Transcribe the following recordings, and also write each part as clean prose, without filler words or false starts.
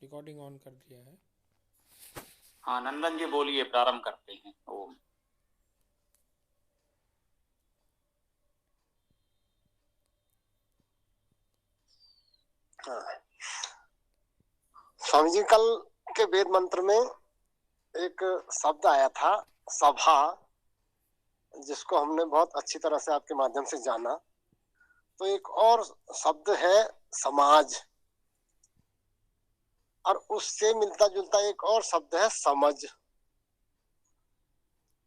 Recording on कर दिया है। हाँ नंदन जी बोलिए, प्रारंभ करते हैं। ओम। स्वामी जी, कल के वेद मंत्र में एक शब्द आया था सभा, जिसको हमने बहुत अच्छी तरह से आपके माध्यम से जाना। तो एक और शब्द है समाज, और उससे मिलता जुलता एक और शब्द है समझ।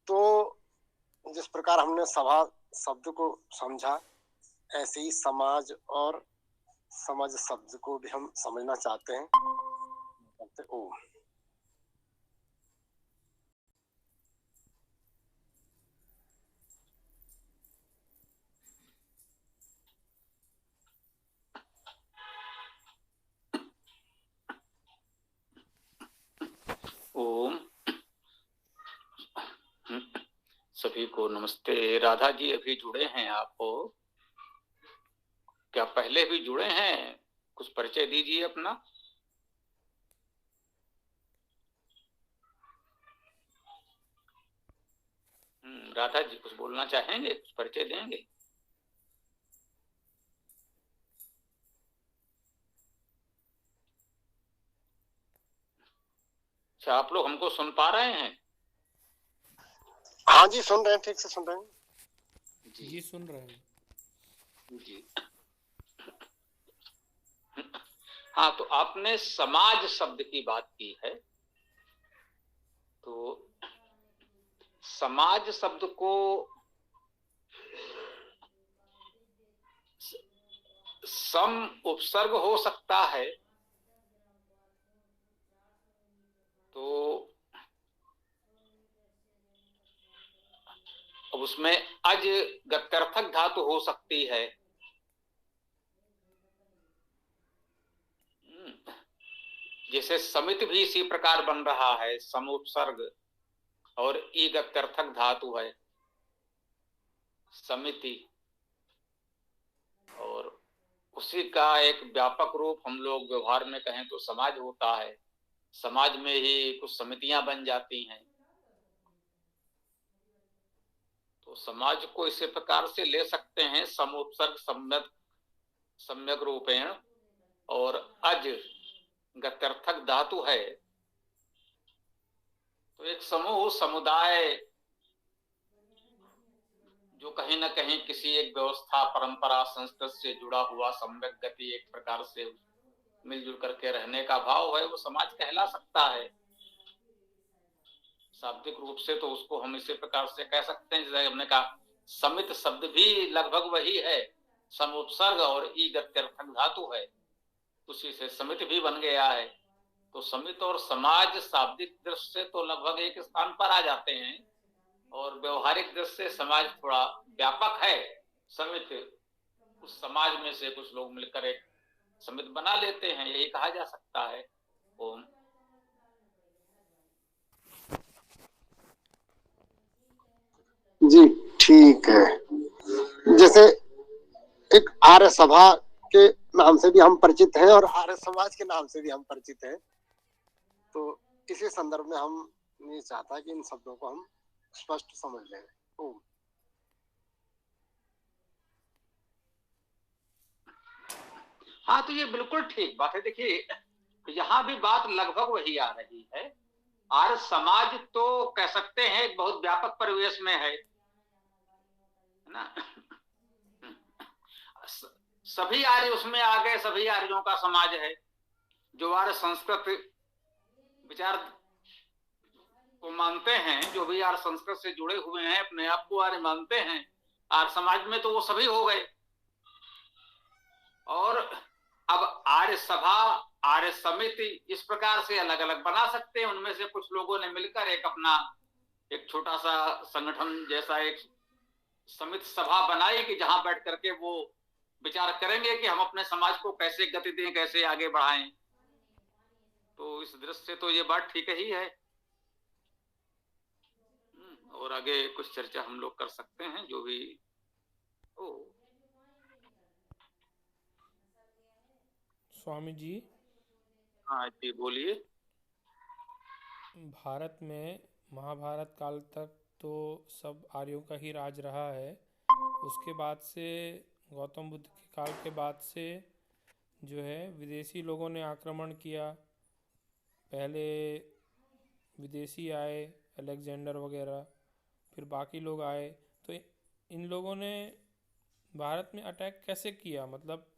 तो जिस प्रकार हमने सभा शब्द को समझा, ऐसे ही समाज और समझ शब्द को भी हम समझना चाहते हैं। ओम। ओम। सभी को नमस्ते। राधा जी अभी जुड़े हैं आप? क्या पहले भी जुड़े हैं? कुछ परिचय दीजिए अपना। राधा जी कुछ बोलना चाहेंगे, कुछ परिचय देंगे? अच्छा, आप लोग हमको सुन पा रहे हैं? हाँ जी, सुन रहे हैं, ठीक से सुन रहे हैं जी सुन रहे हैं जी। हाँ, तो आपने समाज शब्द की बात की है। तो समाज शब्द को सम उपसर्ग हो सकता है, तो अब उसमें अज गत्यर्थक धातु हो सकती है। जैसे समिति भी इसी प्रकार बन रहा है, सम उपसर्ग और ई गत्यर्थक धातु है समिति, और उसी का एक व्यापक रूप हम लोग व्यवहार में कहें तो समाज होता है। समाज में ही कुछ समितियां बन जाती हैं। तो समाज को इसी प्रकार से ले सकते हैं, सम उपसर्ग सम्यक रूपेण, और अज गत्यर्थक धातु है। तो एक समूह, समुदाय जो कहीं ना कहीं किसी एक व्यवस्था, परंपरा, संस्कृति से जुड़ा हुआ, सम्यक गति, एक प्रकार से मिलजुल करके रहने का भाव है, वो समाज कहला सकता है। शाब्दिक रूप से तो उसको हम इसी प्रकार से कह सकते हैं, जैसे हमने कहा समित शब्द भी लगभग वही है, सम उपसर्ग और ई गत्यर्थक धातु है, उसी से समित भी बन गया है। तो समित और समाज शाब्दिक दृष्टि से तो लगभग एक स्थान पर आ जाते हैं, और व्यवहारिक दृष्टि से समाज थोड़ा व्यापक है। समित, उस समाज में से कुछ लोग मिलकर एक समित बना लेते हैं, यही कहा जा सकता है। ओम। जी, ठीक है। जैसे एक आर्य सभा के नाम से भी हम परिचित हैं और आर्य समाज के नाम से भी हम परिचित हैं। तो इसी संदर्भ में हम ये चाहता है कि इन शब्दों को हम स्पष्ट समझ लें। ओम। हाँ, तो ये बिल्कुल ठीक बात है। देखिए, यहाँ भी बात लगभग वही आ रही है। आर्य समाज तो कह सकते हैं एक बहुत व्यापक परिवेश में है ना। सभी आर्य उसमें आ गए, सभी आर्यों का समाज है। जो आर्य संस्कृत विचार को मानते हैं, जो भी आर्य संस्कृत से जुड़े हुए हैं, अपने आप को आर्य मानते हैं, आर्य समाज में तो वो सभी हो गए। और अब आर्य सभा, आर्य समिति, इस प्रकार से अलग अलग बना सकते हैं। उनमें से कुछ लोगों ने मिलकर एक अपना एक छोटा सा संगठन जैसा एक समिति सभा बनाई कि जहां बैठ करके वो विचार करेंगे कि हम अपने समाज को कैसे गति दें, कैसे आगे बढ़ाएं। तो इस दृष्टि से तो ये बात ठीक ही है। और आगे कुछ चर्चा हम लोग कर सकते हैं, जो भी ओ। स्वामी जी। हाँ जी, बोलिए। भारत में महाभारत काल तक तो सब आर्यों का ही राज रहा है। उसके बाद से गौतम बुद्ध के काल के बाद से जो है विदेशी लोगों ने आक्रमण किया। पहले विदेशी आए, अलेक्जेंडर वगैरह, फिर बाकी लोग आए। तो इन लोगों ने भारत में अटैक कैसे किया, मतलब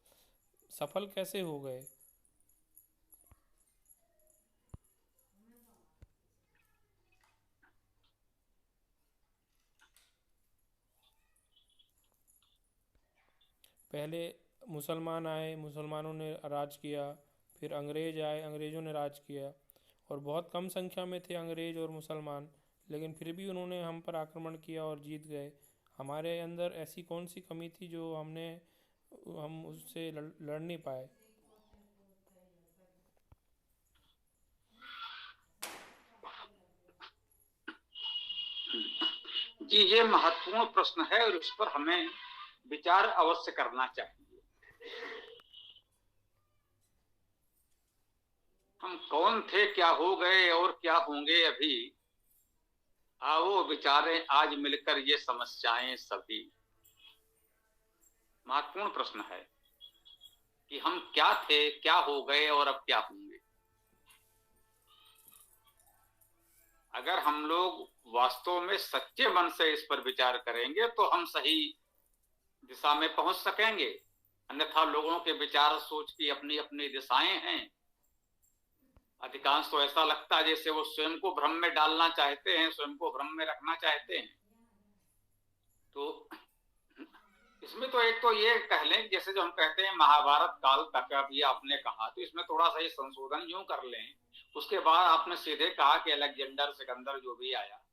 सफल कैसे हो गए? पहले मुसलमान आए, मुसलमानों ने राज किया। फिर अंग्रेज आए, अंग्रेज़ों ने राज किया। और बहुत कम संख्या में थे अंग्रेज और मुसलमान, लेकिन फिर भी उन्होंने हम पर आक्रमण किया और जीत गए। हमारे अंदर ऐसी कौन सी कमी थी जो हम उससे लड़ नहीं पाए? जी, ये महत्वपूर्ण प्रश्न है और इस पर हमें विचार अवश्य करना चाहिए। हम कौन थे, क्या हो गए और क्या होंगे अभी, आओ विचारें आज मिलकर ये समस्याएं सभी। महत्वपूर्ण प्रश्न है कि हम क्या थे, क्या हो गए और अब क्या होंगे। अगर हम लोग वास्तव में सच्चे मन से इस पर विचार करेंगे तो हम सही दिशा में पहुंच सकेंगे। अन्यथा लोगों के विचार सोच की अपनी अपनी दिशाएं हैं। अधिकांश तो ऐसा लगता है जैसे वो स्वयं को भ्रम में डालना चाहते हैं, स्वयं को भ्रम में रखना चाहते हैं। तो इसमें तो एक तो ये कह लें, जैसे जो हम कहते हैं महाभारत काल तक, अब ये आपने कहा तो इसमें थोड़ा सा ये संशोधन यूं कर लें। उसके बाद आपने सीधे कहा कि अलेक्जेंडर सिकंदर जो भी आया,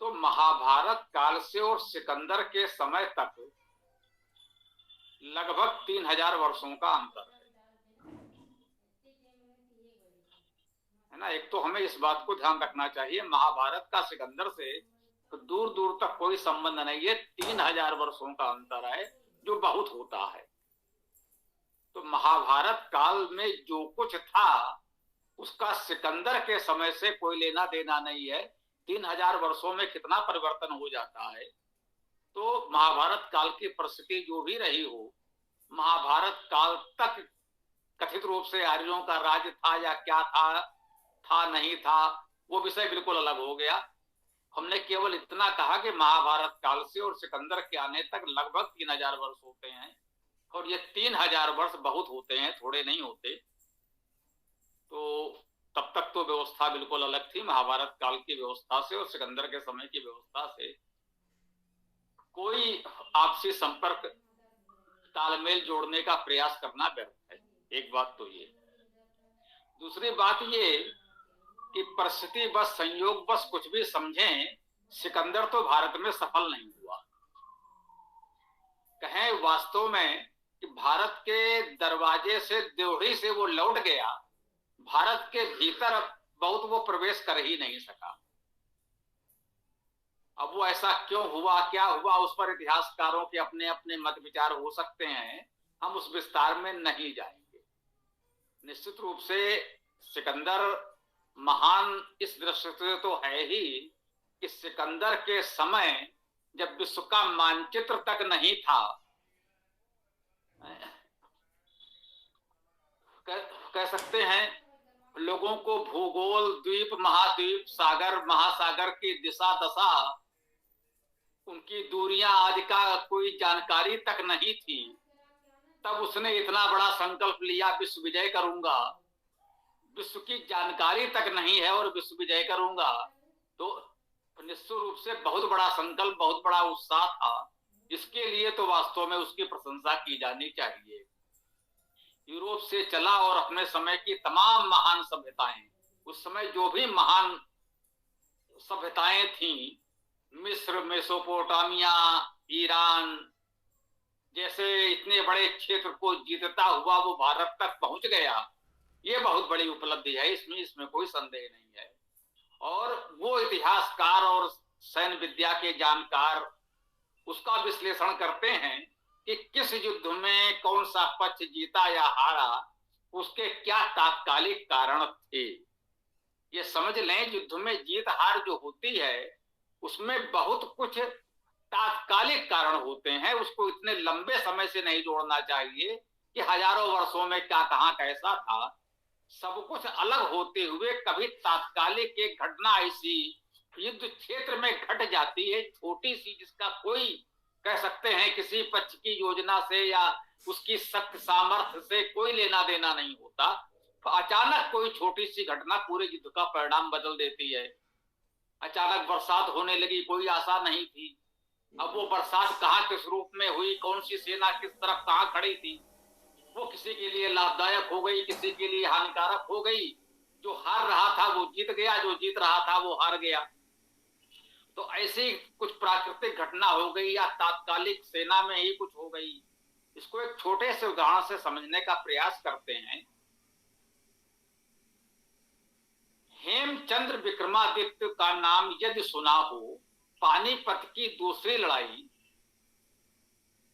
तो महाभारत काल से और सिकंदर के समय तक लगभग 3000 वर्षों का अंतर है ना। एक तो हमें इस बात को ध्यान रखना चाहिए, महाभारत का सिकंदर से तो दूर दूर तक कोई संबंध नहीं है। 3000 वर्षों का अंतर है, जो बहुत होता है। तो महाभारत काल में जो कुछ था उसका सिकंदर के समय से कोई लेना देना नहीं है। 3000 वर्षों में कितना परिवर्तन हो जाता है। तो महाभारत काल की परिस्थिति जो भी रही हो, महाभारत काल तक कथित रूप से आर्यों का राज्य था या क्या था नहीं था, वो विषय बिल्कुल अलग हो गया। हमने केवल इतना कहा कि महाभारत काल से और सिकंदर के आने तक लगभग 3000 वर्ष होते हैं, और ये 3000 वर्ष बहुत होते हैं, थोड़े नहीं होते। तो तब तक तो व्यवस्था बिल्कुल अलग थी। महाभारत काल की व्यवस्था से और सिकंदर के समय की व्यवस्था से कोई आपसी संपर्क, तालमेल जोड़ने का प्रयास करना व्यर्थ है। एक बात तो ये। दूसरी बात ये कि परिस्थिति बस, संयोग बस कुछ भी समझें, सिकंदर तो भारत में सफल नहीं हुआ। कहें वास्तव में कि भारत के दरवाजे से, द्योढ़ी से वो लौट गया, भारत के भीतर बहुत वो प्रवेश कर ही नहीं सका। अब वो ऐसा क्यों हुआ, क्या हुआ, उस पर इतिहासकारों के अपने अपने मत विचार हो सकते हैं। हम उस विस्तार में नहीं जाएंगे। निश्चित रूप से सिकंदर महान इस दृष्टि से तो है ही कि सिकंदर के समय जब विश्व का मानचित्र तक नहीं था, कह सकते हैं लोगों को भूगोल, द्वीप महाद्वीप, सागर महासागर की दिशा दशा, उनकी दूरियां आदि का कोई जानकारी तक नहीं थी। तब उसने इतना बड़ा संकल्प लिया, विश्व विजय करूंगा। विश्व की जानकारी तक नहीं है और विश्व विजय करूंगा, तो निश्चित रूप से बहुत बड़ा संकल्प, बहुत बड़ा उत्साह था। इसके लिए तो वास्तव में उसकी प्रशंसा की जानी चाहिए। यूरोप से चला और अपने समय की तमाम महान सभ्यताएं, उस समय जो भी महान सभ्यताएं थीं, मिस्र, मेसोपोटामिया, ईरान जैसे इतने बड़े क्षेत्र को जीतता हुआ वो भारत तक पहुंच गया, ये बहुत बड़ी उपलब्धि है, इसमें कोई संदेह नहीं है। और वो इतिहासकार और सैन्य विद्या के जानकार उसका विश्लेषण करते हैं कि किस युद्ध में कौन सा पक्ष जीता या हारा, उसके क्या तात्कालिक कारण थे। ये समझ लें, युद्ध में जीत हार जो होती है उसमें बहुत कुछ तात्कालिक कारण होते हैं, उसको इतने लंबे समय से नहीं जोड़ना चाहिए कि हजारों वर्षों में क्या कहां कैसा था। सब कुछ अलग होते हुए कभी तात्कालिक एक घटना ऐसी युद्ध क्षेत्र में घट जाती है, छोटी सी, जिसका कोई कह सकते हैं किसी पक्ष की योजना से या उसकी सख्त सामर्थ्य से कोई लेना देना नहीं होता, तो अचानक कोई छोटी सी घटना पूरे युद्ध का परिणाम बदल देती है। अचानक बरसात होने लगी, कोई आशा नहीं थी। अब वो बरसात कहाँ किस रूप में हुई, कौन सी सेना किस तरफ कहाँ खड़ी थी, वो किसी के लिए लाभदायक हो गई, किसी के लिए हानिकारक हो गई। जो हार रहा था वो जीत गया, जो जीत रहा था वो हार गया। तो ऐसी कुछ प्राकृतिक घटना हो गई या तात्कालिक सेना में ही कुछ हो गई। इसको एक छोटे से उदाहरण से समझने का प्रयास करते हैं। हेमचंद्र विक्रमादित्य का नाम यदि सुना हो, पानीपत की दूसरी लड़ाई,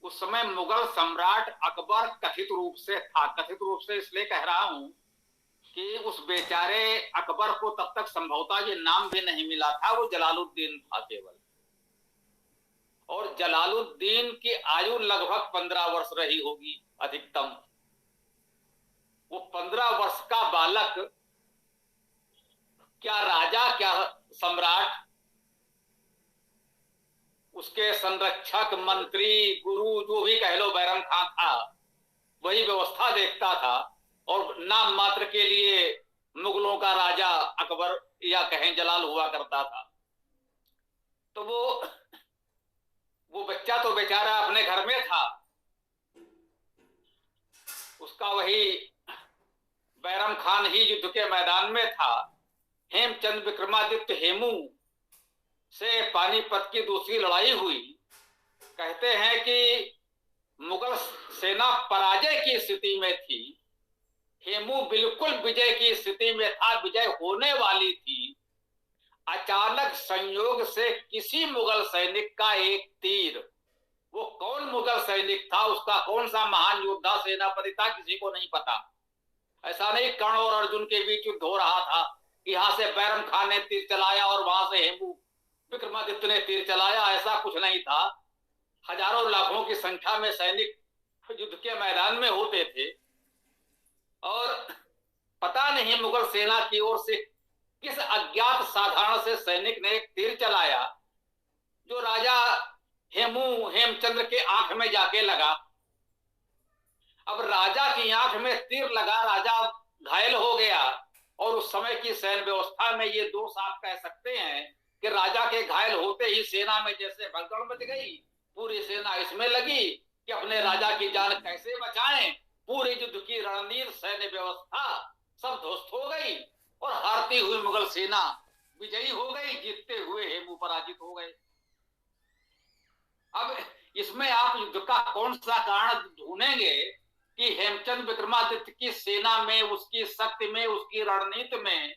उस समय मुगल सम्राट अकबर कथित रूप से था। कथित रूप से इसलिए कह रहा हूं कि उस बेचारे अकबर को तब तक संभवतः ये नाम भी नहीं मिला था, वो जलालुद्दीन था केवल। और जलालुद्दीन की आयु लगभग 15 वर्ष रही होगी अधिकतम। वो 15 वर्ष का बालक क्या राजा, क्या सम्राट, उसके संरक्षक, मंत्री, गुरु, जो भी कह लो, बैरम खां था, वही व्यवस्था देखता था। और नाम मात्र के लिए मुगलों का राजा अकबर या कहें जलाल हुआ करता था। तो वो बच्चा तो बेचारा अपने घर में था, उसका वही बैरम खान ही युद्ध के मैदान में था। हेमचंद विक्रमादित्य हेमू से पानीपत की दूसरी लड़ाई हुई। कहते हैं कि मुगल सेना पराजय की स्थिति में थी, हेमू बिल्कुल विजय की स्थिति में था, विजय होने वाली थी। अचानक संयोग से किसी मुगल सैनिक का एक तीर, वो कौन मुगल सैनिक था, उसका कौन सा महान योद्धा सेनापति था, किसी को नहीं पता। ऐसा नहीं कर्ण और अर्जुन के बीच युद्ध हो रहा था, यहां से बैरम खान ने तीर चलाया और वहां से हेमू विक्रमादित्य ने तीर चलाया, ऐसा कुछ नहीं था। हजारों लाखों की संख्या में सैनिक युद्ध के मैदान में होते थे और पता नहीं मुगल सेना की ओर से किस अज्ञात साधारण से सैनिक ने एक तीर चलाया जो राजा हेमचंद्र के आंख में जाके लगा। अब राजा की आंख में तीर लगा, राजा घायल हो गया। और उस समय की सैन्य व्यवस्था में ये दोष आप कह सकते हैं कि राजा के घायल होते ही सेना में जैसे भगदड़ मच गई, पूरी सेना इसमें लगी कि अपने राजा की जान कैसे बचाएं। पूरे युद्ध की रणनीति, सैन्य व्यवस्था सब ध्वस्त हो गई और हारती हुई मुगल सेना विजयी हो गई, जीतते हुए हेमू पराजित हो गए। अब इसमें आप युद्ध का कौन सा कारण ढूंढेंगे कि हेमचंद विक्रमादित्य की सेना में, उसकी शक्ति में, उसकी रणनीति में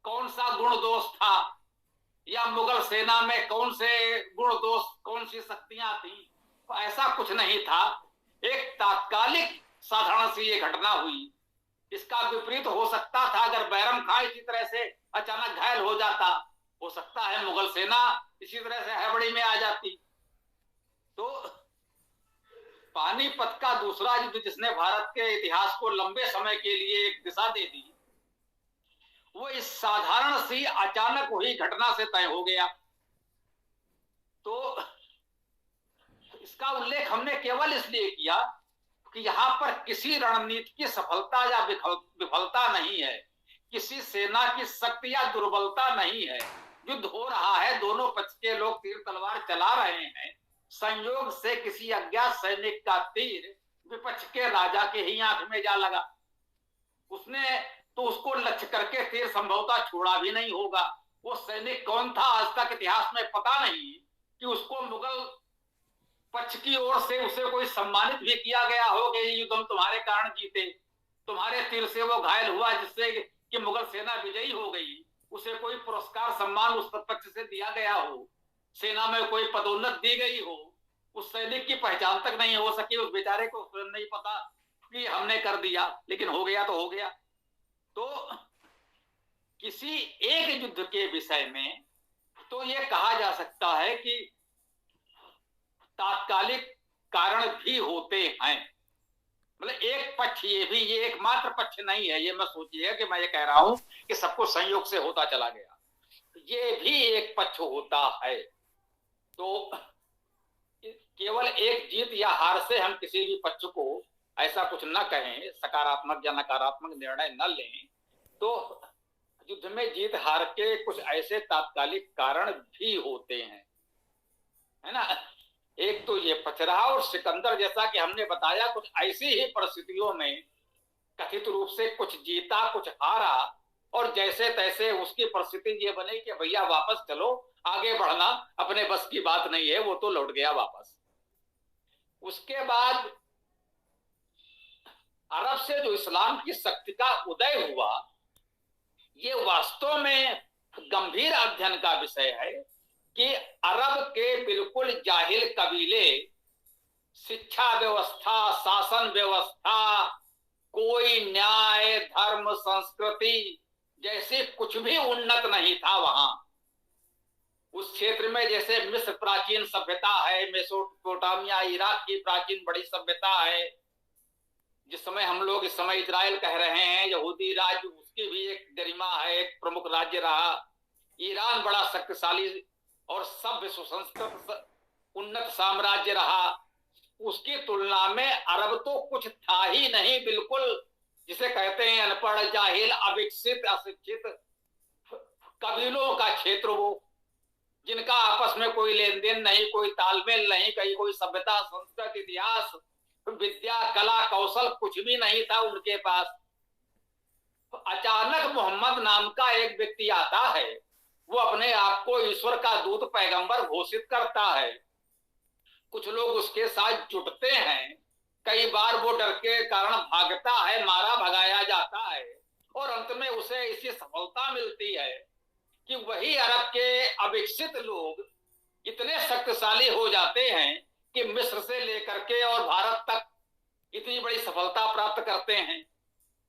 कौन सा गुण दोष था, या मुगल सेना में कौन से गुण दोष, कौन सी शक्तियां थी? तो ऐसा कुछ नहीं था। एक तात्कालिक साधारण सी ये घटना हुई। इसका विपरीत हो सकता था, अगर बैरम खां इसी तरह से अचानक घायल हो जाता, हो सकता है मुगल सेना इसी तरह से हड़बड़ी में आ जाती। तो पानीपत का दूसरा युद्ध जिसने भारत के इतिहास को लंबे समय के लिए एक दिशा दे दी, वो इस साधारण सी अचानक हुई घटना से तय हो गया। तो इसका उल्लेख हमने केवल इसलिए किया कि यहां पर किसी रणनीति की सफलता या विफलता नहीं है, किसी सेना की शक्ति या दुर्बलता नहीं है। युद्ध हो रहा है, दोनों पक्ष के लोग तीर तलवार चला रहे हैं, संयोग से किसी अज्ञात सैनिक का तीर विपक्ष के राजा के ही आंख में जा लगा। उसने तो उसको लक्ष्य करके तीर संभवतः छोड़ा भी नहीं होगा। वो सैनिक कौन था, आज तक इतिहास में पता नहीं कि उसको मुगल पक्ष की ओर से उसे कोई सम्मानित भी किया गया हो कि ये युद्ध हम तुम्हारे कारण जीते, तुम्हारे तीर से वो घायल हुआ जिससे कि मुगल सेना विजयी हो गई। उसे कोई पुरस्कार सम्मान उस पक्ष से दिया गया हो, सेना में कोई पदोन्नत दी गई हो, उस सैनिक की पहचान तक नहीं हो सकी, उस बेचारे को नहीं पता कि हमने कर दिया, लेकिन हो गया तो हो गया। तो किसी एक युद्ध के विषय में तो ये कहा जा सकता है कि तात्कालिक कारण भी होते हैं। मतलब एक पक्ष ये भी, ये एकमात्र पक्ष नहीं है, ये मैं सोचिए कि मैं ये कह रहा हूं कि सब कुछ संयोग से होता चला गया, ये भी एक पक्ष होता है। तो केवल एक जीत या हार से हम किसी भी पक्ष को ऐसा कुछ न कहें, सकारात्मक या नकारात्मक निर्णय न लें। तो युद्ध में जीत हार के कुछ ऐसे तात्कालिक कारण भी होते हैं, है ना। एक तो ये पक्ष रहा, और सिकंदर जैसा कि हमने बताया कुछ ऐसी ही परिस्थितियों में कथित रूप से कुछ जीता कुछ हारा, और जैसे तैसे उसकी परिस्थिति ये बनी कि भैया वापस चलो, आगे बढ़ना अपने बस की बात नहीं है, वो तो लौट गया वापस। उसके बाद अरब से जो इस्लाम की शक्ति का उदय हुआ, ये वास्तव में गंभीर अध्ययन का विषय है कि अरब के बिल्कुल जाहिल कबीले शिक्षा व्यवस्था, शासन व्यवस्था, कोई न्याय, धर्म, संस्कृति जैसे कुछ भी उन्नत नहीं था वहां। उस क्षेत्र में जैसे मिस्र प्राचीन सभ्यता है, मेसोपोटामिया इराक की प्राचीन बड़ी सभ्यता है, जिस समय हम लोग इस समय इजराइल कह रहे हैं, यहूदी राज्य, उसकी भी एक गरिमा है, एक प्रमुख राज्य रहा। ईरान बड़ा शक्तिशाली और सभ्य सुसंस्कृत उन्नत साम्राज्य रहा। उसकी तुलना में अरब तो कुछ था ही नहीं, बिल्कुल जिसे कहते हैं अनपढ़, जाहिल, अविकसित, अशिक्षित कबीलों का क्षेत्र, वो जिनका आपस में कोई लेन देन नहीं, कोई तालमेल नहीं, कहीं कोई सभ्यता, संस्कृति, इतिहास, विद्या, कला, कौशल कुछ भी नहीं था उनके पास। अचानक मोहम्मद नाम का एक व्यक्ति आता है, वो अपने आप को ईश्वर का दूत, पैगंबर घोषित करता है। कुछ लोग उसके साथ जुटते हैं, कई बार वो डर के कारण भागता है, मारा भगाया जाता है, और अंत में उसे ऐसी सफलता मिलती है कि वही अरब के अविकसित लोग इतने शक्तिशाली हो जाते हैं कि मिस्र से लेकर के और भारत तक इतनी बड़ी सफलता प्राप्त करते हैं।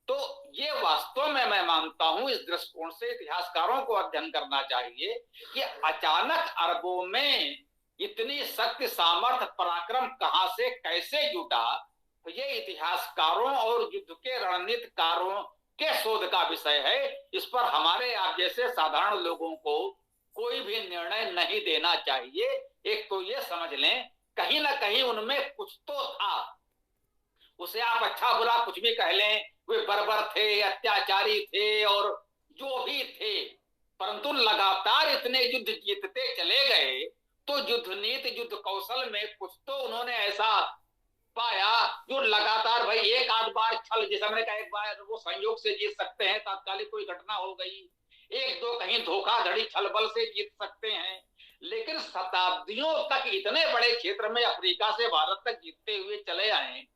तो ये वास्तव में मैं मानता हूं, इस दृष्टिकोण से इतिहासकारों को अध्ययन करना चाहिए कि अचानक अरबों में इतनी शक्ति, सामर्थ्य, पराक्रम कहां से कैसे जुटा। तो ये इतिहासकारों और युद्ध के रणनीतिकारों के शोध का विषय है। इस पर हमारे आप जैसे साधारण लोगों को कोई भी निर्णय नहीं देना चाहिए। एक तो ये समझ लें, कहीं ना कहीं उनमें कुछ तो था, उसे आप अच्छा बुरा कुछ भी कह लें, वे बर्बर थे, अत्याचारी थे और जो भी थे, परंतु लगातार इतने युद्ध जीतते चले गए तो युद्ध नीति, युद्ध कौशल में कुछ तो उन्होंने ऐसा पाया जो लगातार, भाई एक आध बार छल, जैसे हमने कहा एक बार वो संयोग से जीत सकते हैं, तात्कालिक कोई घटना हो गई, एक दो कहीं धोखाधड़ी छल बल से जीत सकते हैं, लेकिन शताब्दियों तक इतने बड़े क्षेत्र में अफ्रीका से भारत तक जीतते हुए चले आए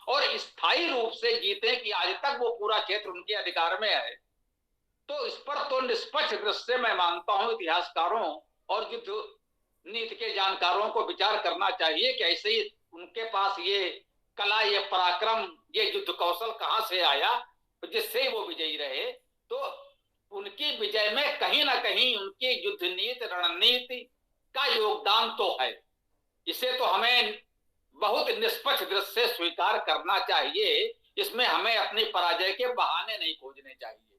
और स्थायी रूप से जीते कि आज तक वो पूरा क्षेत्र उनके अधिकार में है। तो इस पर तो निष्पक्ष दृष्टि से मैं मानता हूं इतिहासकारों और युद्ध नीति के जानकारों को विचार करना चाहिए कि ऐसे ही उनके पास ये कला, ये पराक्रम, ये युद्ध कौशल कहां से आया जिससे वो विजयी रहे। तो उनकी विजय में कहीं ना कहीं उनकी युद्ध नीति, रणनीति का योगदान तो है। इसे तो हमें बहुत निष्पक्ष दृष्टि से स्वीकार करना चाहिए। इसमें हमें अपनी पराजय के बहाने नहीं खोजने चाहिए।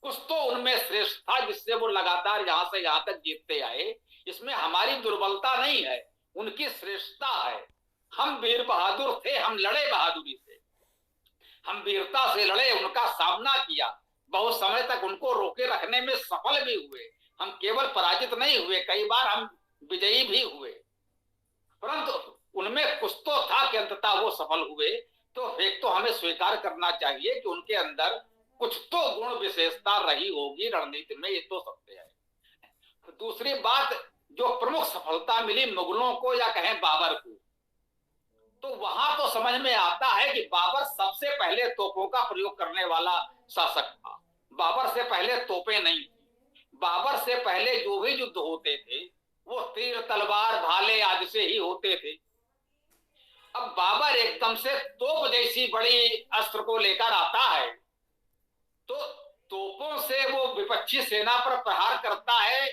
कुछ तो उनमें श्रेष्ठ था जिससे वो लगातार यहां से यहां तक जीतते आए। इसमें हमारी दुर्बलता नहीं है, उनकी श्रेष्ठता है। हम वीर बहादुर थे, हम लड़े बहादुरी से, हम वीरता से लड़े, उनका सामना किया, बहुत समय तक उनको रोके रखने में सफल भी हुए। हम केवल पराजित नहीं हुए, कई बार हम विजयी भी हुए, परंतु उनमें कुछ तो था कि अंततः वो सफल हुए। तो एक तो हमें स्वीकार करना चाहिए कि उनके अंदर कुछ तो गुण विशेषता रही होगी रणनीति में, ये तो सत्य है। दूसरी बात, जो प्रमुख सफलता मिली मुगलों को या कहें बाबर को, तो वहां तो समझ में आता है कि बाबर सबसे पहले तोपों का प्रयोग करने वाला शासक था। बाबर से पहले तोपें नहीं थी। बाबर से पहले जो भी युद्ध होते थे वो तीर, तलवार, भाले आदि से ही होते थे। अब बाबर एकदम से तोप जैसी बड़ी अस्त्र को लेकर आता है, तो तोपों से वो विपक्षी सेना पर प्रहार करता है,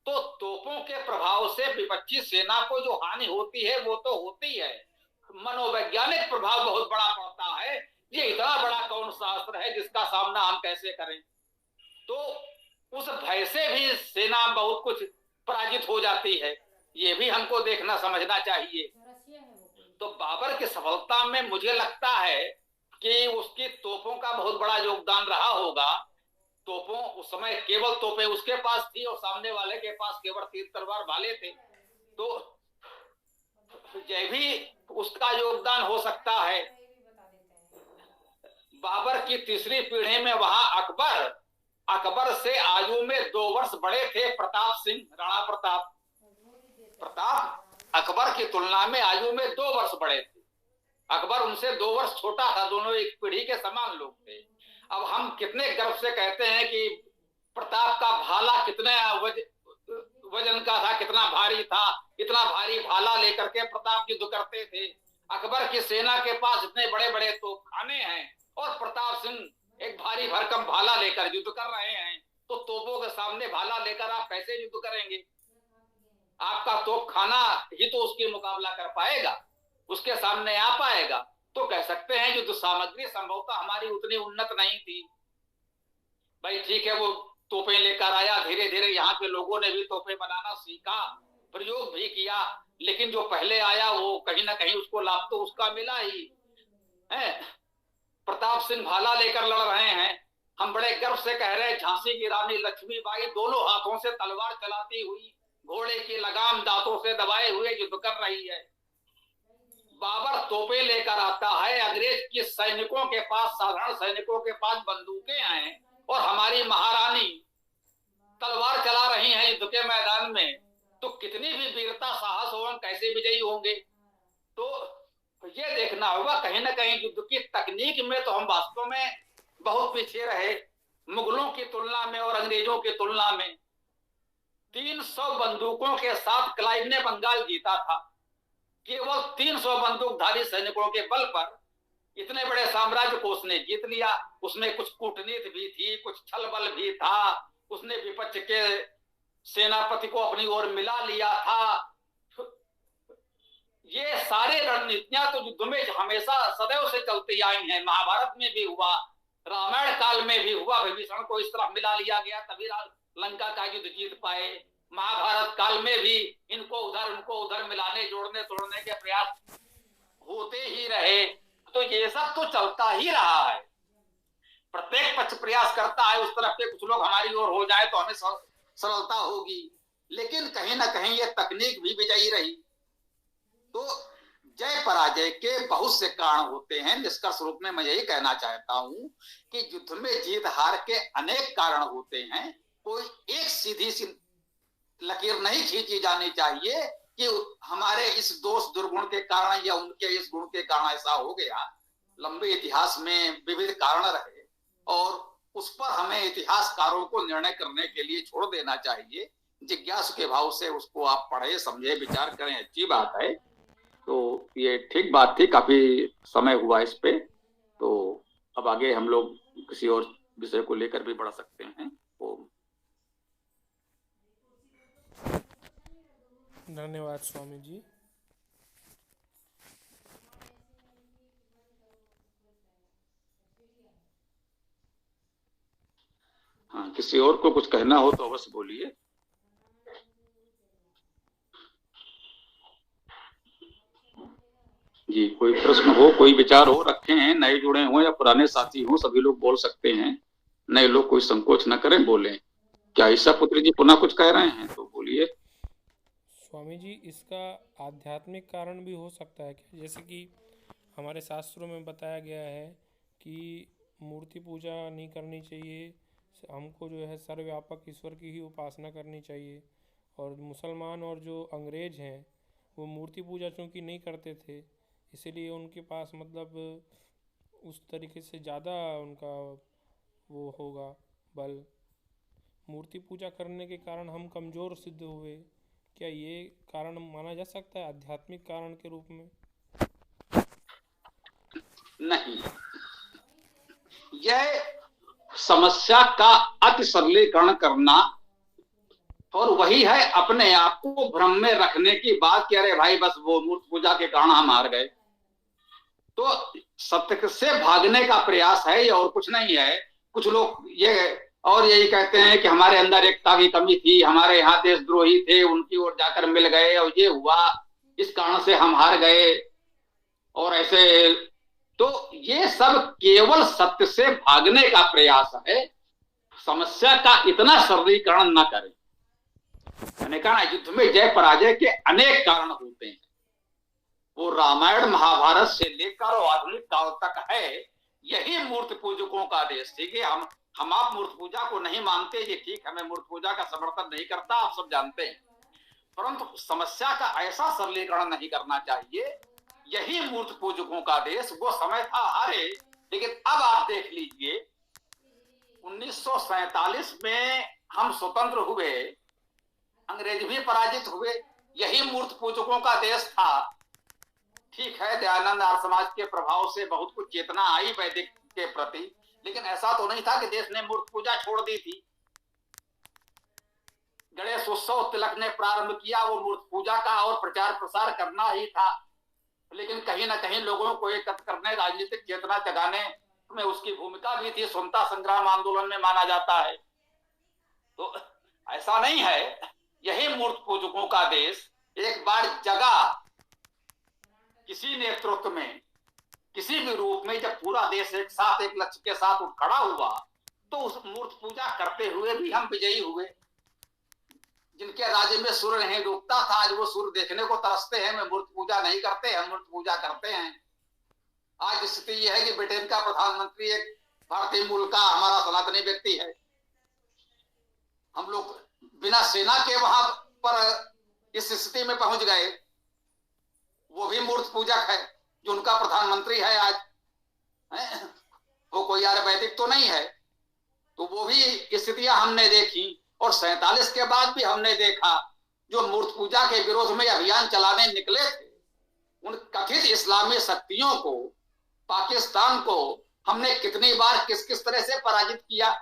तो तोपों के प्रभाव से विपक्षी सेना को जो हानि होती है वो तो होती है, मनोवैज्ञानिक प्रभाव बहुत बड़ा पड़ता है। ये इतना बड़ा कौन सा अस्त्र है जिसका सामना हम कैसे करें? तो उस भय से भी सेना बहुत कुछ पराजित हो जाती है, ये भी हमको देखना समझना चाहिए। तो बाबर की सफलता में मुझे लगता है कि उसकी तोपों का बहुत बड़ा योगदान रहा होगा। तोपों उस समय केवल तोपें उसके पास थी और सामने वाले के पास केवल तीर तलवार भाले थे, तो यह भी उसका योगदान हो सकता है। बाबर की तीसरी पीढ़ी में वहां अकबर से आयु में 2 वर्ष बड़े थे प्रताप सिंह, राणा प्रताप। अकबर की तुलना में आयु में 2 वर्ष बड़े थे। अकबर उनसे 2 वर्ष छोटा था, दोनों एक पीढ़ी के समान लोग थे। अब हम कितने गर्व से कहते हैं कि प्रताप का भाला कितने वजन का था, कितना भारी था, इतना भारी भाला लेकर के प्रताप युद्ध करते थे। अकबर की सेना के पास इतने बड़े बड़े तोपखाने हैं और प्रताप सिंह एक भारी भरकम भाला लेकर युद्ध कर रहे हैं, तो तोपों के सामने भाला लेकर आप कैसे युद्ध करेंगे? आपका तोपखाना ही तो उसकी मुकाबला कर पाएगा, उसके सामने आ पाएगा। तो कह सकते हैं युद्ध सामग्री संभवतः हमारी उतनी उन्नत नहीं थी। भाई ठीक है, वो तोपें लेकर आया, धीरे धीरे यहाँ के लोगों ने भी तोपें बनाना सीखा, प्रयोग भी किया, लेकिन जो पहले आया वो कहीं ना कहीं उसको लाभ तो उसका मिला ही है। प्रताप सिंह भाला लेकर लड़ रहे हैं, हम बड़े गर्व से कह रहे हैं झांसी की रानी लक्ष्मीबाई दोनों हाथों से तलवार चलाती हुई, घोड़े की लगाम दांतों से दबाए हुए युद्ध कर रही है। बाबर तोपे लेकर आता है, अंग्रेज के सैनिकों के पास, साधारण सैनिकों के पास बंदूकें हैं, और हमारी महारानी तलवार चला रही हैं युद्ध के मैदान में, तो कितनी भी वीरता साहस हो, हम कैसे विजयी होंगे? तो ये देखना होगा। कहीं ना कहीं युद्ध की तकनीक में तो हम वास्तव में बहुत पीछे रहे मुगलों की तुलना में और अंग्रेजों की तुलना में। 300 बंदूकों के साथ क्लाइव ने बंगाल जीता था, केवल 300 बंदूकधारी सैनिकों के बल पर इतने बड़े साम्राज्य को उसने जीत लिया। उसमें कुछ कूटनीति भी थी, कुछ छल बल भी था, उसने विपक्ष के सेनापति को अपनी ओर मिला लिया था। ये सारे रणनीतियां तो युद्ध में हमेशा सदैव से चलती आई हैं। महाभारत में भी हुआ, रामायण काल में भी हुआ, विभीषण को इस तरह मिला लिया गया तभी लंका का युद्ध जीत पाए। महाभारत काल में भी इनको उधर उनको उधर मिलाने जोड़ने तोड़ने के प्रयास होते ही रहे। तो ये सब तो चलता ही रहा है, प्रत्येक पक्ष प्रयास करता है उस तरफ के कुछ लोग हमारी ओर हो जाए तो हमें सरलता होगी, लेकिन कहीं ना कहीं ये तकनीक भी विजयी रही। तो जय पराजय के बहुत से कारण होते हैं। निष्कर्ष रूप में मैं यही कहना चाहता हूं कि युद्ध में जीत हार के अनेक कारण होते हैं, कोई एक सीधी सी लकीर नहीं खींची जानी चाहिए कि हमारे इस दोष दुर्गुण के कारण या उनके इस गुण के कारण ऐसा हो गया। लंबे इतिहास में विविध कारण रहे और उस पर हमें इतिहासकारों को निर्णय करने के लिए छोड़ देना चाहिए। जिज्ञासु के भाव से उसको आप पढ़े, समझे, विचार करें, अच्छी बात है। तो ये ठीक बात थी, काफी समय हुआ इस पे, तो अब आगे हम लोग किसी और विषय को लेकर भी बढ़ सकते हैं। धन्यवाद स्वामी जी। हाँ, किसी और को कुछ कहना हो तो अवश्य बोलिए। जी, कोई प्रश्न हो, कोई विचार हो, रखे हैं, नए जुड़े हो या पुराने साथी हो, सभी लोग बोल सकते हैं। नए लोग कोई संकोच न करें, बोलें। क्या ईशा पुत्र जी पुनः कुछ कह रहे हैं तो बोलिए। स्वामी जी, इसका आध्यात्मिक कारण भी हो सकता है क्या? जैसे कि हमारे शास्त्रों में बताया गया है कि मूर्ति पूजा नहीं करनी चाहिए, हमको जो है सर्वव्यापक ईश्वर की ही उपासना करनी चाहिए। और मुसलमान और जो अंग्रेज हैं वो मूर्ति पूजा चूँकि नहीं करते थे, इसीलिए उनके पास मतलब उस तरीके से ज़्यादा उनका वो होगा बल। मूर्ति पूजा करने के कारण हम कमज़ोर सिद्ध हुए, क्या ये कारण माना जा सकता है आध्यात्मिक कारण के रूप में? नहीं। यह समस्या का अति सरलीकरण करना और वही है अपने आप को भ्रम में रखने की बात कि अरे भाई बस वो मूर्त पूजा के कारण हम हार गए। तो सत्य से भागने का प्रयास है ये, और कुछ नहीं है। कुछ लोग ये और यही कहते हैं कि हमारे अंदर एकता की कमी थी, हमारे यहाँ देशद्रोही थे, उनकी ओर जाकर मिल गए और ये हुआ, इस कारण से हम हार गए और ऐसे। तो ये सब केवल सत्य से भागने का प्रयास है। समस्या का इतना सरलीकरण न करें। मैंने कहा युद्ध में जय पराजय के अनेक कारण होते हैं। वो रामायण महाभारत से लेकर और आधुनिक काल तक है। यही मूर्ति पूजकों का देश थी कि हम आप मूर्ति पूजा को नहीं मानते, ये ठीक, हमें मूर्ति पूजा का समर्थन नहीं करता, आप सब जानते हैं, परंतु समस्या का ऐसा सरलीकरण नहीं करना चाहिए। यही मूर्ति पूजकों का देश, वो समय था हारे, लेकिन अब आप देख लीजिए 1947 में हम स्वतंत्र हुए, अंग्रेज भी पराजित हुए, यही मूर्ति पूजकों का देश था। ठीक है, दयानंद आर्य समाज के प्रभाव से बहुत कुछ चेतना आई वैदिक के प्रति, लेकिन ऐसा तो नहीं था कि देश ने मूर्ति पूजा छोड़ दी थी। गणेश उत्सव तिलक ने प्रारंभ किया, वो मूर्ति पूजा का और प्रचार प्रसार करना ही था, लेकिन कहीं ना कहीं लोगों को एकत्र करने, राजनीतिक चेतना जगाने में उसकी भूमिका भी थी। स्वतंत्रता संग्राम आंदोलन में माना जाता है। तो ऐसा नहीं है। यही मूर्ति पूजकों का देश एक बार जगा किसी नेतृत्व में, किसी भी रूप में, जब पूरा देश एक साथ एक लक्ष्य के साथ उठ खड़ा हुआ, तो उस मूर्ति पूजा करते हुए भी हम विजयी हुए। जिनके राज्य में सूर्य नहीं डूबता था, आज वो सूर्य देखने को तरसते हैं। मैं मूर्ति पूजा नहीं करते, हम मूर्ति पूजा करते हैं। आज स्थिति यह है कि ब्रिटेन का प्रधानमंत्री एक भारतीय मूल का हमारा सनातनी व्यक्ति है। हम लोग बिना सेना के वहां पर इस स्थिति में पहुंच गए। वो भी मूर्ति पूजक है जो उनका प्रधानमंत्री है आज, वो कोई आयुर्वेदिक तो नहीं है। तो वो भी स्थितियां हमने देखी, और 47 के बाद भी हमने देखा जो मूर्ति पूजा के विरोध में अभियान चलाने निकले थे, उन कथित इस्लामी शक्तियों को, पाकिस्तान को हमने कितनी बार किस किस तरह से पराजित किया।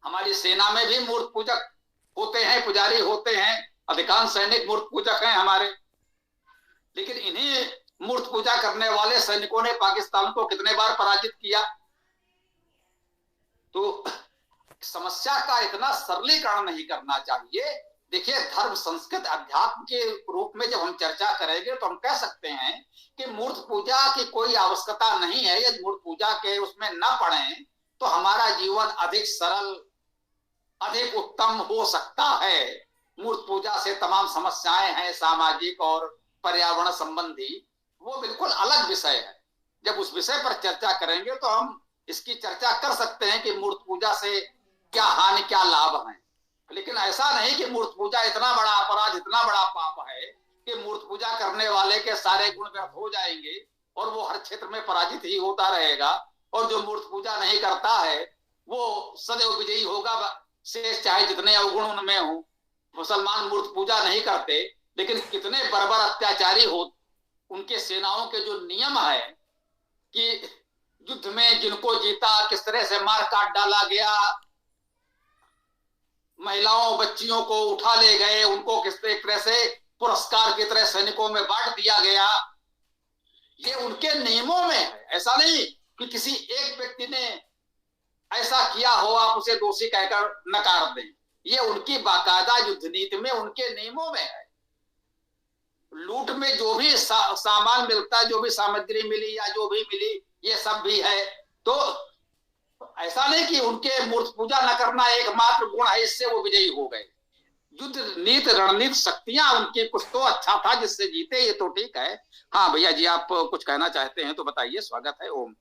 हमारी सेना में भी मूर्ति पूजक होते हैं, पुजारी होते हैं, अधिकांश सैनिक मूर्ति पूजक हैं हमारे। लेकिन इन्हीं मूर्ति पूजा करने वाले सैनिकों ने पाकिस्तान को कितने बार पराजित किया। तो समस्या का इतना सरलीकरण नहीं करना चाहिए। देखिए, धर्म संस्कृत अध्यात्म के रूप में जब हम चर्चा करेंगे तो हम कह सकते हैं कि मूर्ति पूजा की कोई आवश्यकता नहीं है। यदि मूर्ति पूजा के उसमें न पड़े तो हमारा जीवन अधिक सरल, अधिक उत्तम हो सकता है। मूर्ति पूजा से तमाम समस्याएं हैं सामाजिक और पर्यावरण संबंधी, वो बिल्कुल अलग विषय है। जब उस विषय पर चर्चा करेंगे तो हम इसकी चर्चा कर सकते हैं कि मूर्ति पूजा से क्या हानि क्या लाभ है। लेकिन ऐसा नहीं कि मूर्ति पूजा इतना बड़ा अपराध, इतना बड़ा पाप है कि मूर्ति पूजा करने वाले के सारे गुण व्यर्थ हो जाएंगे और वो हर क्षेत्र में पराजित ही होता रहेगा, और जो मूर्ति पूजा नहीं करता है वो सदैव विजयी होगा, शेष चाहे जितने अवगुण उनमें हो। मुसलमान मूर्ति पूजा नहीं करते, लेकिन कितने बर्बर अत्याचारी हो। उनके सेनाओं के जो नियम है कि युद्ध में जिनको जीता किस तरह से मार काट डाला गया, महिलाओं बच्चियों को उठा ले गए, उनको किस तरह से पुरस्कार की तरह सैनिकों में बांट दिया गया, ये उनके नियमों में है। ऐसा नहीं कि किसी एक व्यक्ति ने ऐसा किया हो आप उसे दोषी कहकर नकार दें। ये उनकी बाकायदा युद्ध नीति में, उनके नियमों में है। लूट में जो भी सामान मिलता है, जो भी सामग्री मिली या जो भी मिली, ये सब भी है। तो ऐसा नहीं कि उनके मूर्ति पूजा न करना एकमात्र गुण है, इससे वो विजयी हो गए। युद्ध नीति रणनीति शक्तियां उनकी कुछ तो अच्छा था जिससे जीते, ये तो ठीक है। हाँ भैया जी, आप कुछ कहना चाहते हैं तो बताइए, स्वागत है। ओम,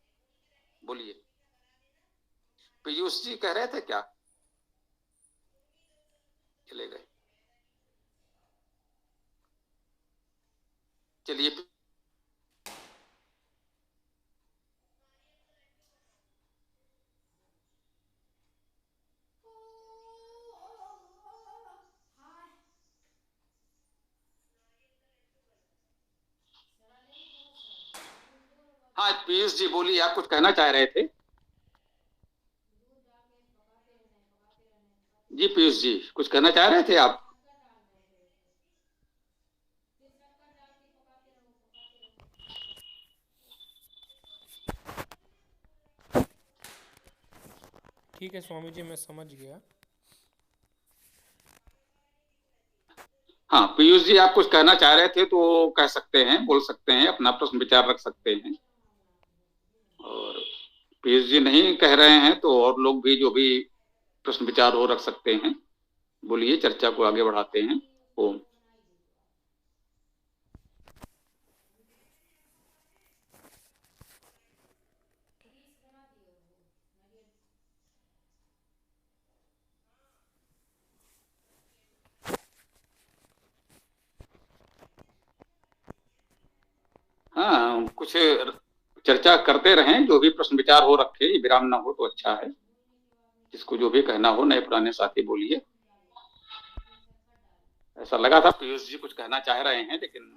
बोलिए। पीयूष जी कह रहे थे क्या? चले गए? चलिए, हाँ पीयूष जी बोलिए, आप कुछ कहना चाह रहे थे। जी पीयूष जी कुछ कहना चाह रहे थे आप। ठीक है स्वामी जी, मैं समझ गया। हाँ पीयूष जी आप कुछ कहना चाह रहे थे तो कह सकते हैं, बोल सकते हैं, अपना प्रश्न विचार रख सकते हैं। और पीयूष जी नहीं कह रहे हैं तो और लोग भी जो भी प्रश्न विचार हो रख सकते हैं। बोलिए, चर्चा को आगे बढ़ाते हैं। ओम। हाँ कुछ चर्चा करते रहें, जो भी प्रश्न विचार हो रखे, विराम ना हो तो अच्छा है। जिसको जो भी कहना हो, नए पुराने साथी बोलिए। ऐसा लगा था पीयूष जी कुछ कहना चाह रहे हैं, लेकिन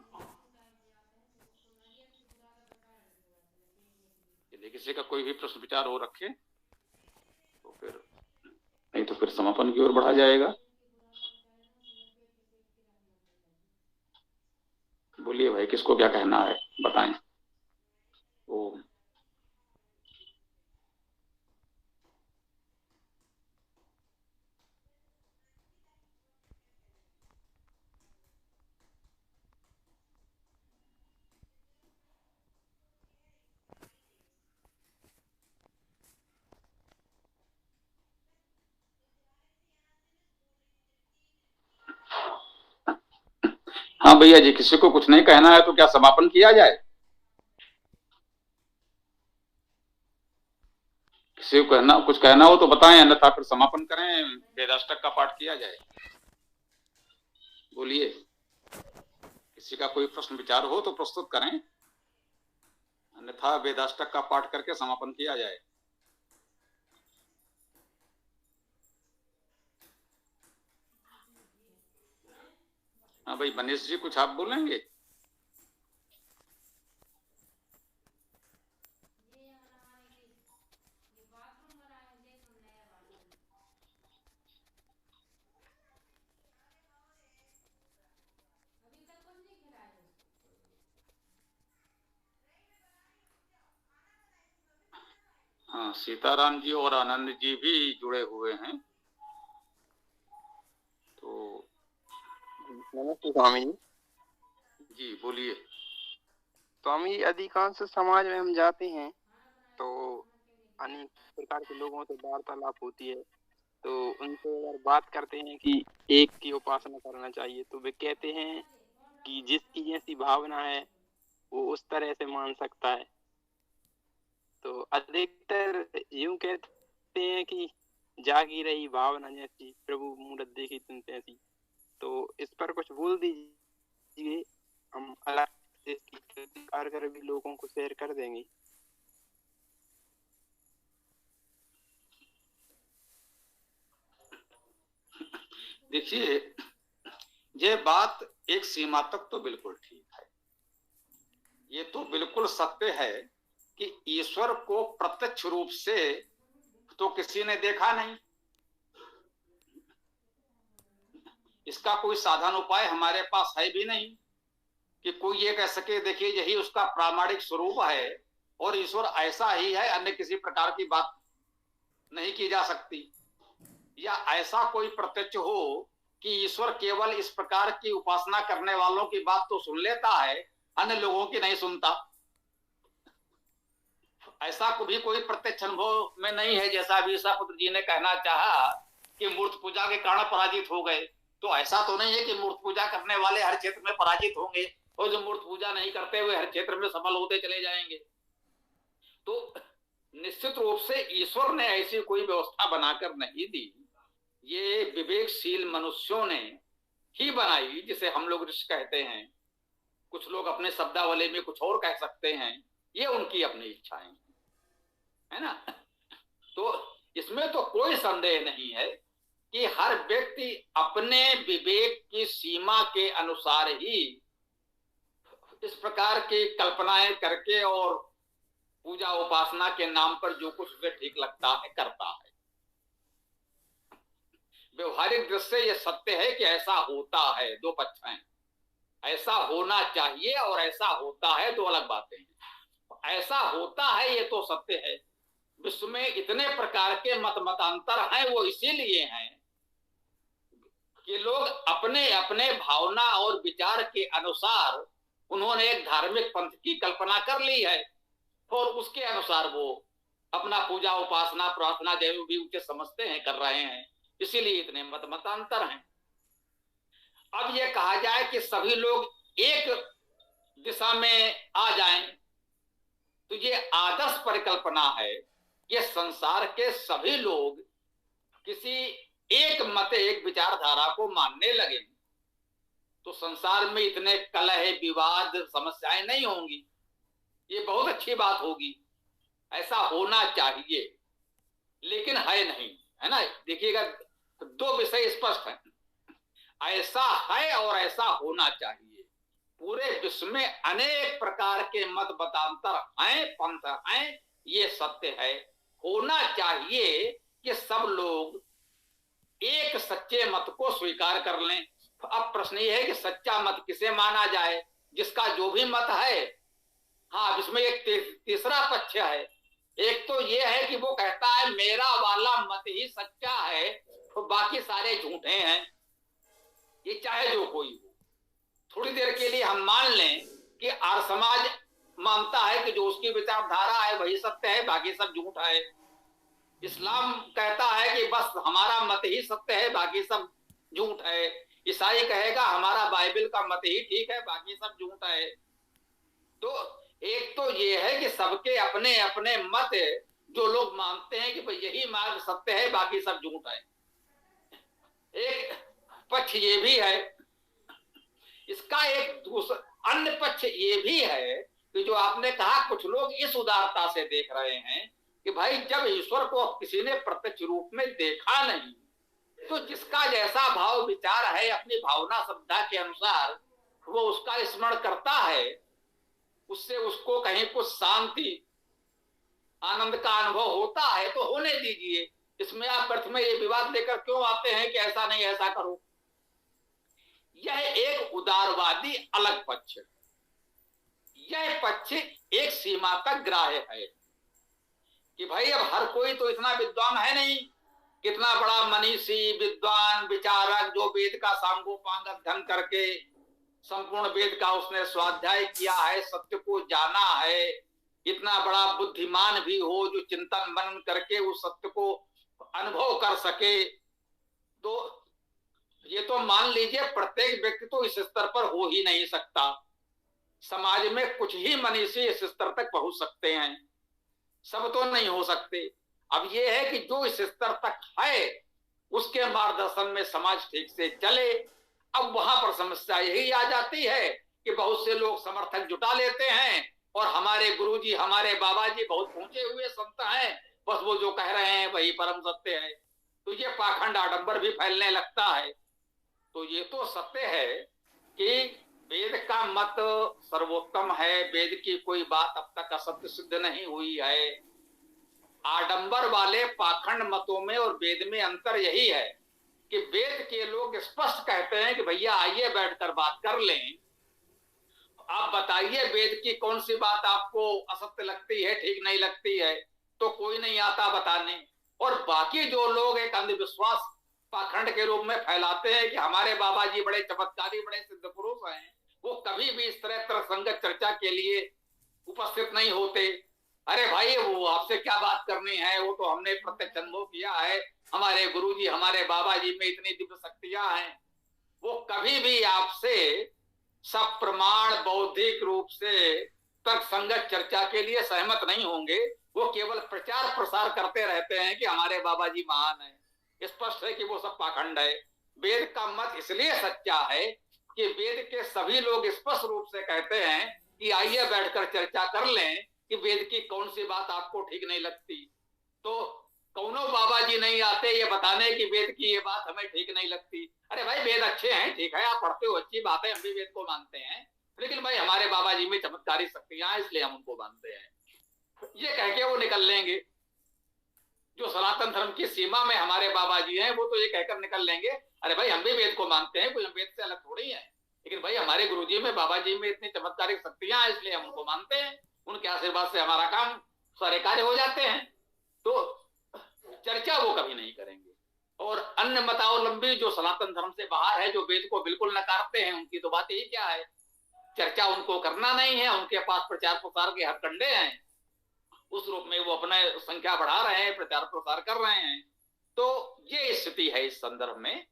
यदि किसी का कोई भी प्रश्न विचार हो रखे तो फिर, नहीं तो फिर समापन की ओर बढ़ा जाएगा। बोलिए भाई, किसको क्या कहना है बताएं। ओम। हाँ भैया जी, किसी को कुछ नहीं कहना है तो क्या समापन किया जाए। किसी को कहना, कुछ कहना हो तो बताएं, अन्यथा फिर समापन करें, वेदाष्टक का पाठ किया जाए। बोलिए, किसी का कोई प्रश्न विचार हो तो प्रस्तुत करें, अन्यथा वेदाष्टक का पाठ करके समापन किया जाए। हाँ भाई मनीष जी, कुछ आप बोलेंगे। हाँ सीताराम जी और आनंद जी भी जुड़े हुए हैं, तो नमस्ते स्वामी जी। जी बोलिए। स्वामी जी, अधिकांश समाज में हम जाते हैं तो अनेक प्रकार के लोगों से वार्तालाप होती है, तो उनसे अगर बात करते हैं कि एक की उपासना करना चाहिए तो वे कहते हैं कि जिसकी जैसी भावना है वो उस तरह से मान सकता है। तो अधिकतर यूं कहते हैं कि जागी रही भावना जैसी, प्रभु मूरत देखी तुम तैसी। तो इस पर कुछ बोल दीजिए, हम अलग से इसकी कारगर भी लोगों को शेयर कर देंगे। देखिए, ये बात एक सीमा तक तो बिल्कुल ठीक है। ये तो बिल्कुल सत्य है कि ईश्वर को प्रत्यक्ष रूप से तो किसी ने देखा नहीं। इसका कोई साधन उपाय हमारे पास है भी नहीं कि कोई ये कह सके देखिए यही उसका प्रामाणिक स्वरूप है और ईश्वर ऐसा ही है, अन्य किसी प्रकार की बात नहीं की जा सकती। या ऐसा कोई प्रत्यक्ष हो कि ईश्वर केवल इस प्रकार की उपासना करने वालों की बात तो सुन लेता है, अन्य लोगों की नहीं सुनता। ऐसा भी कोई प्रत्यक्ष अनुभव में नहीं है। जैसा अभी ईसापुत्र जी ने कहना चाहा कि मूर्ति पूजा के कारण पराजित हो गए, तो ऐसा तो नहीं है कि मूर्ति पूजा करने वाले हर क्षेत्र में पराजित होंगे और जो मूर्ति पूजा नहीं करते हुए हर क्षेत्र में सफल होते चले जाएंगे। तो निश्चित रूप से ईश्वर ने ऐसी कोई व्यवस्था बनाकर नहीं दी, ये विवेकशील मनुष्यों ने ही बनाई, जिसे हम लोग ऋषि कहते हैं। कुछ लोग अपने शब्दावली में कुछ और कह सकते हैं, ये उनकी अपनी इच्छाएं है ना। तो इसमें तो कोई संदेह नहीं है कि हर व्यक्ति अपने विवेक की सीमा के अनुसार ही इस प्रकार की कल्पनाएं करके और पूजा उपासना के नाम पर जो कुछ उसे ठीक लगता है करता है। व्यवहारिक दृष्टि से यह सत्य है कि ऐसा होता है, दो पक्ष हैं, ऐसा होना चाहिए और ऐसा होता है, दो अलग बातें हैं। ऐसा होता है ये तो सत्य है। विश्व में इतने प्रकार के मतांतर हैं, वो इसीलिए हैं कि लोग अपने अपने भावना और विचार के अनुसार उन्होंने एक धार्मिक पंथ की कल्पना कर ली है और उसके अनुसार वो अपना पूजा उपासना प्रार्थना जो भी उनके समझते हैं कर रहे हैं, इसीलिए इतने मतांतर हैं। अब ये कहा जाए कि सभी लोग एक दिशा में आ जाएं, तो ये आदर्श परिकल्पना है। ये संसार के सभी लोग किसी एक मत एक विचारधारा को मानने लगे तो संसार में इतने कलह विवाद समस्याएं नहीं होंगी। ये बहुत अच्छी बात होगी, ऐसा होना चाहिए, लेकिन है नहीं, है ना। देखिएगा, दो विषय स्पष्ट हैं, ऐसा है और ऐसा होना चाहिए। पूरे विश्व में अनेक प्रकार के मत मतांतर हैं, पंथ हैं, ये सत्य है। होना चाहिए कि सब लोग एक सच्चे मत को स्वीकार कर लें। अब प्रश्न ये है कि सच्चा मत किसे माना जाए, जिसका जो भी मत है। हाँ, इसमें एक तीसरा पक्ष है। एक तो ये है कि वो कहता है मेरा वाला मत ही सच्चा है, तो बाकी सारे झूठे हैं। ये चाहे जो कोई हो। थोड़ी देर के लिए हम मान लें कि आर्य समाज मानता है कि जो उसकी विचारधारा है वही सत्य है, बाकी सब झूठ है। इस्लाम कहता है कि बस हमारा मत ही सत्य है, बाकी सब झूठ है। ईसाई कहेगा हमारा बाइबल का मत ही ठीक है, बाकी सब झूठ है। तो एक तो ये है कि सबके अपने अपने मत, जो लोग मानते हैं कि भाई यही मार्ग सत्य है, बाकी सब झूठ है। एक पक्ष ये भी है। इसका एक दूसरा अन्य पक्ष ये भी है कि जो आपने कहा, कुछ लोग इस उदारता से देख रहे हैं कि भाई जब ईश्वर को किसी ने प्रत्यक्ष रूप में देखा नहीं, तो जिसका जैसा भाव विचार है अपनी भावना श्रद्धा के अनुसार वो उसका स्मरण करता है, उससे उसको कहीं कुछ शांति आनंद का अनुभव होता है तो होने दीजिए। इसमें आप अर्थ में ये विवाद लेकर क्यों आते हैं कि ऐसा नहीं ऐसा करो। यह एक उदारवादी अलग पक्ष है। यह पक्ष एक सीमा तक ग्राह्य है कि भाई अब हर कोई तो इतना विद्वान है नहीं, कितना बड़ा मनीषी विद्वान विचारक जो वेद का सांगोपांग अध्ययन करके संपूर्ण वेद का उसने स्वाध्याय किया है, सत्य को जाना है, इतना बड़ा बुद्धिमान भी हो जो चिंतन मनन करके उस सत्य को अनुभव कर सके। तो ये तो मान लीजिए प्रत्येक व्यक्ति तो इस स्तर पर हो ही नहीं सकता। समाज में कुछ ही मनीषी इस स्तर तक पहुंच सकते हैं, सब तो नहीं हो सकते। अब ये है कि जो इस स्तर तक है उसके मार्गदर्शन में समाज ठीक से चले। अब वहां पर समस्या यही आ जाती है कि बहुत से लोग समर्थक जुटा लेते हैं और हमारे गुरुजी हमारे बाबा जी बहुत पहुंचे हुए संत हैं, बस वो जो कह रहे हैं वही परम सत्य है। तो ये पाखंड आडंबर भी फैलने लगता है। तो ये तो सत्य है कि वेद का मत सर्वोत्तम है, वेद की कोई बात अब तक असत्य सिद्ध नहीं हुई है। आडंबर वाले पाखंड मतों में और वेद में अंतर यही है कि वेद के लोग स्पष्ट कहते हैं कि भैया आइए बैठकर बात कर लें, आप बताइए वेद की कौन सी बात आपको असत्य लगती है, ठीक नहीं लगती है, तो कोई नहीं आता बताने। और बाकी जो लोग एक अंधविश्वास पाखंड के रूप में फैलाते हैं कि हमारे बाबा जी बड़े चमत्कारी बड़े सिद्ध पुरुष हैं, वो कभी भी इस तरह तर्कसंगत चर्चा के लिए उपस्थित नहीं होते। अरे भाई वो आपसे क्या बात करनी है, वो तो हमने प्रत्यक्ष अनुभव किया है, हमारे गुरुजी हमारे बाबा जी में इतनी दिव्य शक्तियां हैं। वो कभी भी आपसे सब प्रमाण बौद्धिक रूप से तर्कसंगत चर्चा के लिए सहमत नहीं होंगे। वो केवल प्रचार प्रसार करते रहते हैं कि हमारे बाबा जी महान है। स्पष्ट है कि वो सब पाखंड है। वेद का मत इसलिए सच्चा है कि वेद के सभी लोग स्पष्ट रूप से कहते हैं कि आइए बैठकर चर्चा कर लें कि वेद की कौन सी बात आपको ठीक नहीं लगती। तो कौनो बाबा जी नहीं आते ये बताने कि वेद की ये बात हमें ठीक नहीं लगती। अरे भाई वेद अच्छे हैं, ठीक है, आप पढ़ते हो, अच्छी बात है, हम भी वेद को मानते हैं, लेकिन भाई हमारे बाबा जी में चमत्कारी शक्तियां हैं इसलिए हम उनको मानते हैं। ये कह के वो निकल लेंगे। जो सनातन धर्म की सीमा में हमारे बाबा जी हैं, वो तो ये कहकर निकल लेंगे, अरे भाई हम भी वेद को मानते हैं, कोई हम वेद से अलग थोड़ी है, लेकिन भाई हमारे गुरुजी में, बाबा जी में इतनी चमत्कारिक शक्तियां हैं, इसलिए हम उनको मानते हैं, उनके आशीर्वाद से हमारा काम सारे कार्य हो जाते हैं। तो चर्चा वो कभी नहीं करेंगे। और अन्य मतावलंबी जो सनातन धर्म से बाहर है, जो वेद को बिल्कुल नकारते हैं, उनकी तो बात ही क्या है, चर्चा उनको करना नहीं है, उनके पास प्रचार प्रसार के हथकंडे हैं, उस रूप में वो अपना संख्या बढ़ा रहे हैं, प्रचार प्रसार कर रहे हैं। तो ये स्थिति है इस संदर्भ में।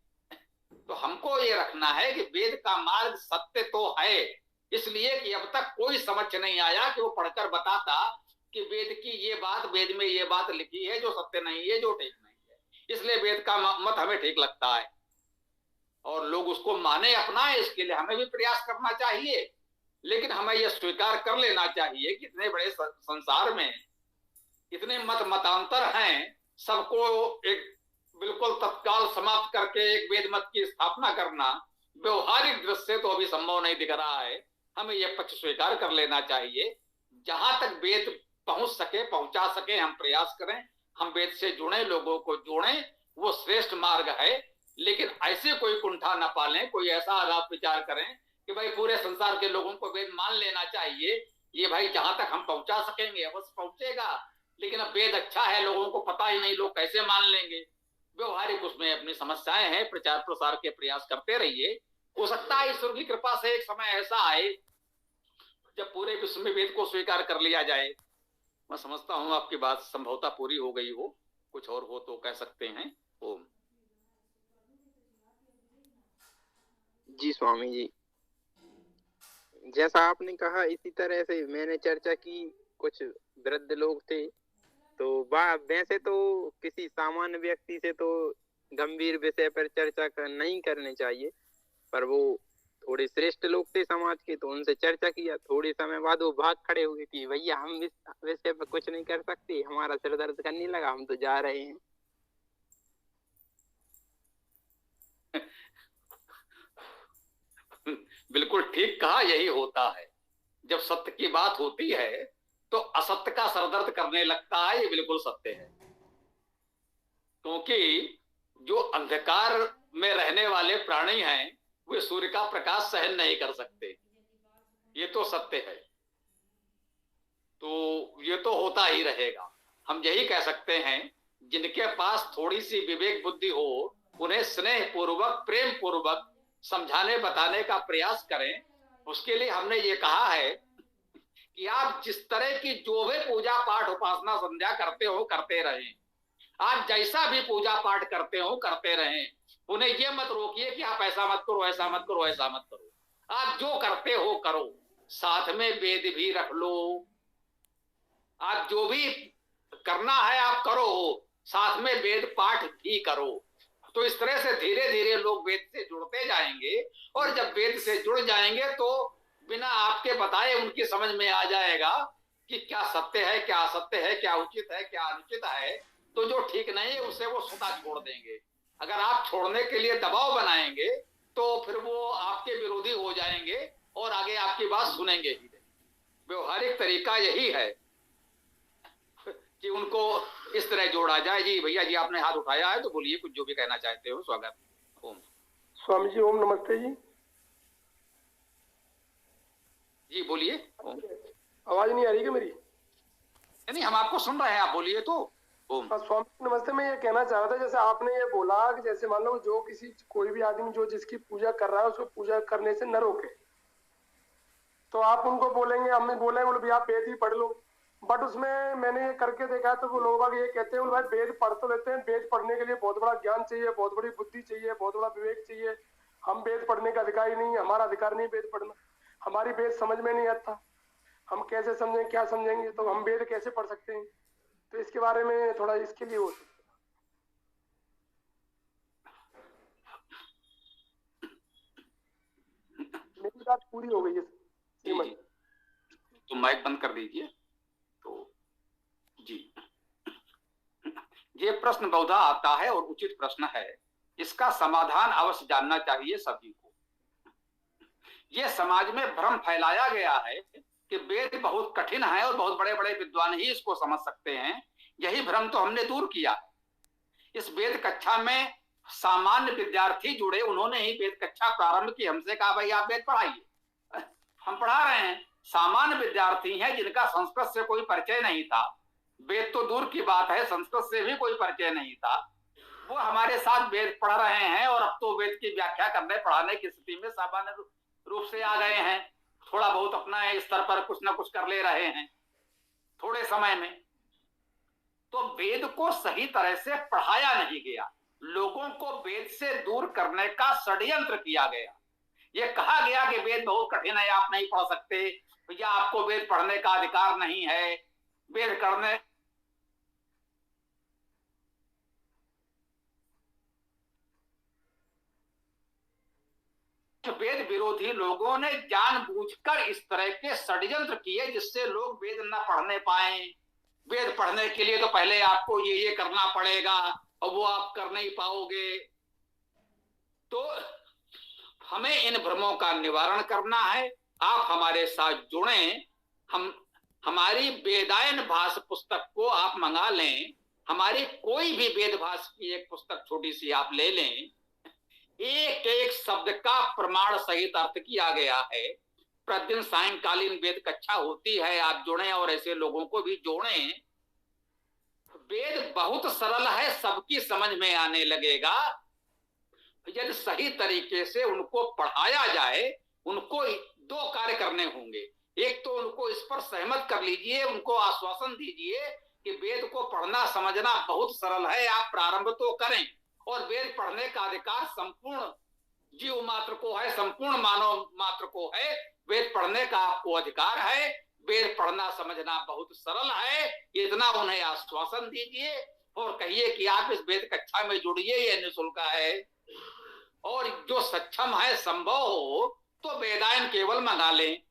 तो हमको ये रखना है कि वेद का मार्ग सत्य तो है, इसलिए कि अब तक कोई समझ नहीं आया कि वो पढ़कर बताता कि वेद की ये बात, वेद में ये बात लिखी है जो सत्य नहीं है, जो ठीक नहीं है, इसलिए वेद का मत हमें ठीक लगता है और लोग उसको माने, अपनाए। इसके लिए हमें भी प्रयास करना चाहिए, लेकिन हमें यह स्वीकार कर लेना चाहिए कि इतने बड़े संसार में इतने मतांतर हैं, सबको एक बिल्कुल तत्काल समाप्त करके एक वेद मत की स्थापना करना व्यवहारिक दृष्टि से तो अभी संभव नहीं दिख रहा है। हमें यह पक्ष स्वीकार कर लेना चाहिए, जहां तक वेद पहुंच सके, पहुंचा सके, हम प्रयास करें, हम वेद से जुड़े, लोगों को जोड़ें, वो श्रेष्ठ मार्ग है। लेकिन ऐसे कोई कुंठा न पालें, कोई ऐसा आप विचार करें कि भाई पूरे संसार के लोगों को वेद मान लेना चाहिए। ये भाई जहां तक हम पहुंचा सकेंगे अवश्य पहुंचेगा, लेकिन अब वेद अच्छा है, लोगों को पता ही नहीं, लोग कैसे मान लेंगे। व्यवहारिक उसमें अपनी समस्याएं हैं, प्रचार प्रसार के प्रयास करते रहिए। हो सकता है ईश्वर की कृपा से एक समय ऐसा आए जब पूरे विश्व में वेद को स्वीकार कर लिया जाए। मैं समझता हूं आपकी बात संभवतः पूरी हो गई हो, कुछ और हो तो कह सकते हैं। ओम। जी स्वामी जी, जैसा आपने कहा इसी तरह से मैंने चर्चा की, कुछ वृद्ध लोग थे, तो वैसे तो किसी सामान्य व्यक्ति से तो गंभीर विषय पर चर्चा नहीं करनी चाहिए, पर वो थोड़े श्रेष्ठ लोग थे समाज के, तो उनसे चर्चा किया। थोड़े समय बाद वो भाग खड़े हुए कि भैया हम इस विषय पर कुछ नहीं कर सकते, हमारा सिर दर्द करने लगा, हम तो जा रहे हैं। बिल्कुल ठीक कहा, यही होता है। जब सत्य की बात होती है तो असत्य का सरदर्द करने लगता है, ये बिल्कुल सत्य है। क्योंकि जो अंधकार में रहने वाले प्राणी हैं वे सूर्य का प्रकाश सहन नहीं कर सकते, ये तो सत्य है। तो ये तो होता ही रहेगा। हम यही कह सकते हैं, जिनके पास थोड़ी सी विवेक बुद्धि हो उन्हें स्नेह पूर्वक, प्रेम पूर्वक समझाने बताने का प्रयास करें। उसके लिए हमने ये कहा है कि आप जिस तरह की जो भी पूजा पाठ उपासना संध्या करते हो करते रहें, आप जैसा भी पूजा पाठ करते हो करते रहें। उन्हें ये मत रोकिए कि आप ऐसा मत करो, ऐसा मत करो, ऐसा मत करो। आप जो करते हो करो, साथ में वेद भी रख लो। आप जो भी करना है आप करो, साथ में वेद पाठ भी करो। तो इस तरह से धीरे धीरे लोग वेद से जुड़ते जाएंगे, और जब वेद से जुड़ जाएंगे तो बिना आपके बताए उनकी समझ में आ जाएगा कि क्या सत्य है, क्या असत्य है, क्या उचित है, क्या अनुचित है। तो जो ठीक नहीं है उसे वो स्वतः छोड़ देंगे। अगर आप छोड़ने के लिए दबाव बनाएंगे तो फिर वो आपके विरोधी हो जाएंगे और आगे आपकी बात सुनेंगे ही नहीं। व्यवहारिक तरीका यही है कि उनको इस तरह जोड़ा जाए। जी भैया जी, आपने हाथ उठाया है तो बोलिए, कुछ जो भी कहना चाहते हो। स्वागत। ओम। स्वामी जी ओम नमस्ते जी। जी बोलिए। आवाज नहीं आ रही क्या मेरी? नहीं, हम आपको सुन रहे हैं, आप बोलिए तो। ओम। स्वामी नमस्ते। मैं ये कहना चाह रहा था, जैसे आपने ये बोला कि जैसे मान लो जो कोई भी आदमी जो जिसकी पूजा कर रहा है उसको पूजा करने से न रोके, तो आप उनको बोलेंगे, हमें बोले बोले भैया आप वेद ही पढ़ लो। बट उसमें मैंने ये करके देखा है तो वो लोग ये कहते हैं भाई वेद पढ़ तो लेते हैं, वेद पढ़ने के लिए बहुत बड़ा ज्ञान चाहिए, बहुत बड़ी बुद्धि चाहिए, बहुत बड़ा विवेक चाहिए। हम वेद पढ़ने का अधिकारी नहीं, हमारा अधिकार नहीं वेद पढ़ना, हमारी वेद समझ में नहीं आता, हम कैसे समझें, क्या समझेंगे, तो हम वेद कैसे पढ़ सकते हैं? तो इसके बारे में थोड़ा इसके लिए हो सकता है। मेरी बात पूरी हो गई है। तो माइक बंद कर दीजिए। तो जी, ये प्रश्न बहुधा आता है और उचित प्रश्न है। इसका समाधान अवश्य जानना चाहिए सभी को। यह समाज में भ्रम फैलाया गया है कि कि वेद बहुत कठिन है और बहुत बड़े बड़े विद्वान ही इसको समझ सकते हैं, यही भ्रम तो हमने दूर किया। इस वेद कक्षा में सामान्य विद्यार्थी जुड़े, उन्होंने ही वेद कक्षा प्रारंभ की, हमसे कहा भाई आप वेद पढ़ाइए, हम पढ़ा रहे हैं। सामान्य विद्यार्थी हैं जिनका संस्कृत से कोई परिचय नहीं था, वेद तो दूर की बात है संस्कृत से भी कोई परिचय नहीं था, वो हमारे साथ वेद पढ़ रहे हैं और अब तो वेद की व्याख्या करने पढ़ाने की स्थिति में सामान्य रूप से आ गए हैं। थोड़ा बहुत अपना स्तर पर कुछ ना कुछ कर ले रहे हैं थोड़े समय में। तो वेद को सही तरह से पढ़ाया नहीं गया, लोगों को वेद से दूर करने का षड्यंत्र किया गया। ये कहा गया कि वेद बहुत कठिन है, आप नहीं पढ़ सकते, या आपको वेद पढ़ने का अधिकार नहीं है, वेद करने वेद विरोधी लोगों ने जानबूझकर इस तरह के षड्यंत्र किए जिससे लोग वेद न पढ़ने पाए। वेद पढ़ने के लिए तो पहले आपको ये करना पड़ेगा और वो आप कर नहीं पाओगे। तो हमें इन भ्रमों का निवारण करना है। आप हमारे साथ जुड़ें, हमारी वेदायन भाष पुस्तक को आप मंगा लें, हमारी कोई भी वेद भाष की एक पुस्तक छोटी सी आप ले लें, एक एक शब्द का प्रमाण सहित अर्थ किया गया है। प्रतिदिन सायंकालीन वेद कक्षा होती है, आप जुड़ें और ऐसे लोगों को भी जोड़ें। वेद बहुत सरल है, सबकी समझ में आने लगेगा यदि सही तरीके से उनको पढ़ाया जाए। उनको दो कार्य करने होंगे, एक तो उनको इस पर सहमत कर लीजिए, उनको आश्वासन दीजिए कि वेद को पढ़ना समझना बहुत सरल है, आप प्रारंभ तो करें, और वेद पढ़ने का अधिकार संपूर्ण जीव मात्र को है, संपूर्ण मानव मात्र को है। वेद पढ़ने का आपको अधिकार है, वेद पढ़ना समझना बहुत सरल है, इतना उन्हें आश्वासन दीजिए और कहिए कि आप इस वेद कक्षा में जुड़िए, यह निःशुल्क है। और जो सक्षम है, संभव हो तो वेदायन केवल मंगा लें।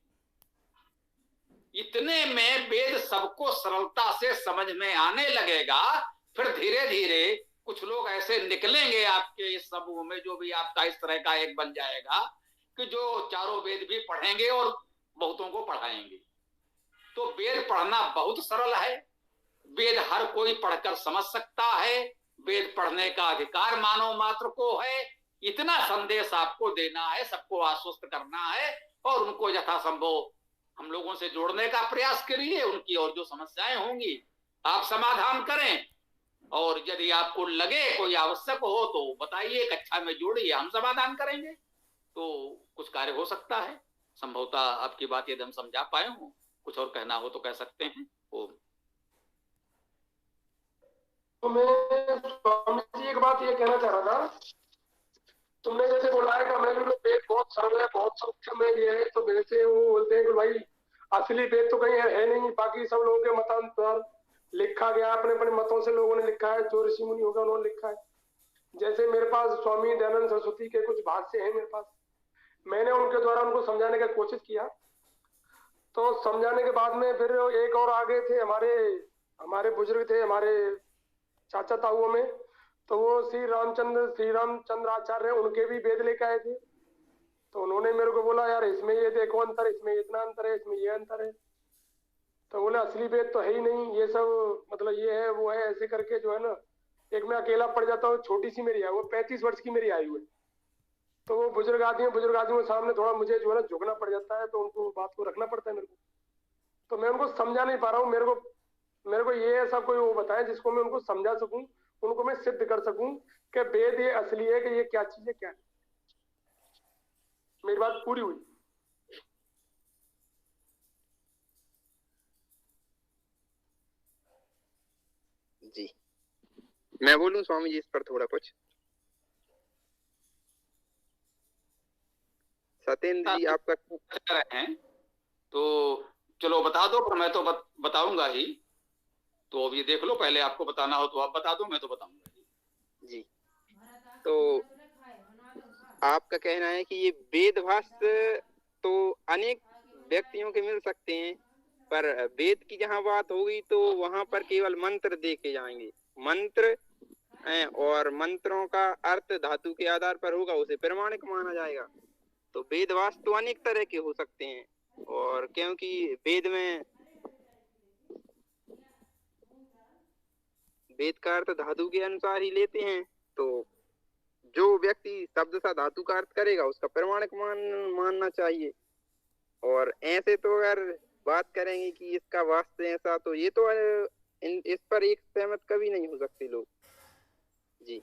इतने में वेद सबको सरलता से समझ में आने लगेगा। फिर धीरे धीरे कुछ लोग ऐसे निकलेंगे आपके इस समूह में, जो भी आपका इस तरह का एक बन जाएगा कि जो चारों वेद भी पढ़ेंगे और बहुतों को पढ़ाएंगे। तो वेद पढ़ना बहुत सरल है, वेद हर कोई पढ़कर समझ सकता है, वेद पढ़ने का अधिकार मानव मात्र को है। इतना संदेश आपको देना है, सबको आश्वस्त करना है और उनको यथासंभव हम लोगों से जोड़ने का प्रयास करिए। उनकी और जो समस्याएं होंगी आप समाधान करें, और यदि आपको लगे कोई आवश्यक हो तो बताइए, कक्षा में जोड़िए, हम समाधान करेंगे। तो कुछ कार्य हो सकता है। संभवतः आपकी बात यदि हम समझा पाए हो, कुछ और कहना हो तो कह सकते हैं। तो मैं स्वामी जी एक बात ये कहना चाह रहा था, तुमने जैसे बोला है कि हमें वेद बहुत सरल है, बहुत सूक्ष्म है, ये है, तो वैसे वो बोलते हैं कि भाई असली वेद तो कहीं है नहीं, बाकी सब लोगों के मतांतर लिखा गया, अपने अपने मतों से लोगों ने लिखा है, जो ऋषि मुनि होगा उन्होंने लिखा है। जैसे मेरे पास स्वामी दयानंद सरस्वती के कुछ भाष्य हैं मेरे पास, मैंने उनके द्वारा उनको समझाने का कोशिश किया। तो समझाने के बाद में फिर एक और आगे थे हमारे बुजुर्ग थे, हमारे चाचा ताऊओं में, तो वो श्री रामचंद्र आचार्य, उनके भी वेद लेके आए थे। तो उन्होंने मेरे को बोला यार इसमें ये देखो अंतर, इसमें इतना अंतर है, इसमें ये अंतर है। तो बोले असली वेद तो है ही नहीं, ये सब मतलब ये है वो है, ऐसे करके जो है ना, एक मैं अकेला पड़ जाता हूँ, छोटी सी मेरी आयु, वो 35 वर्ष की मेरी आयु है। तो वो बुजुर्ग आदमी के सामने थोड़ा मुझे जो है ना झुकना पड़ जाता है, तो उनको बात को रखना पड़ता है मेरे को। तो मैं उनको समझा नहीं पा रहा हूँ, मेरे को ये ऐसा कोई वो बताए जिसको मैं उनको समझा सकूं, उनको मैं सिद्ध कर सकूं कि वेद ये असली है, कि ये क्या चीज है, क्या है। मेरी बात पूरी हुई। जी मैं बोलूं स्वामी जी इस पर थोड़ा कुछ? सत्येंद्र जी आपका हैं तो चलो बता दो, पर मैं तो बताऊंगा ही। तो अब ये देख लो, पहले आपको बताना हो तो आप बता दो, मैं तो बताऊंगा जी। तो आपका कहना है कि ये वेद भाष्य तो अनेक व्यक्तियों के मिल सकते हैं, पर वेद की जहाँ बात होगी तो वहां पर केवल मंत्र देखे जाएंगे, मंत्र और मंत्रों का अर्थ धातु के आधार पर होगा, उसे प्रमाणिक माना जाएगा। तो वेद भाष्य तो अनेक तरह के हो सकते हैं, और क्योंकि वेद का अर्थ धातु के अनुसार ही लेते हैं, तो जो व्यक्ति शब्द सा धातु का अर्थ करेगा उसका प्रमाणिक मानना चाहिए। और ऐसे तो अगर बात करेंगे कि इसका वास्तव ऐसा, तो ये तो इस पर एक सहमत कभी नहीं हो सकते लोग जी।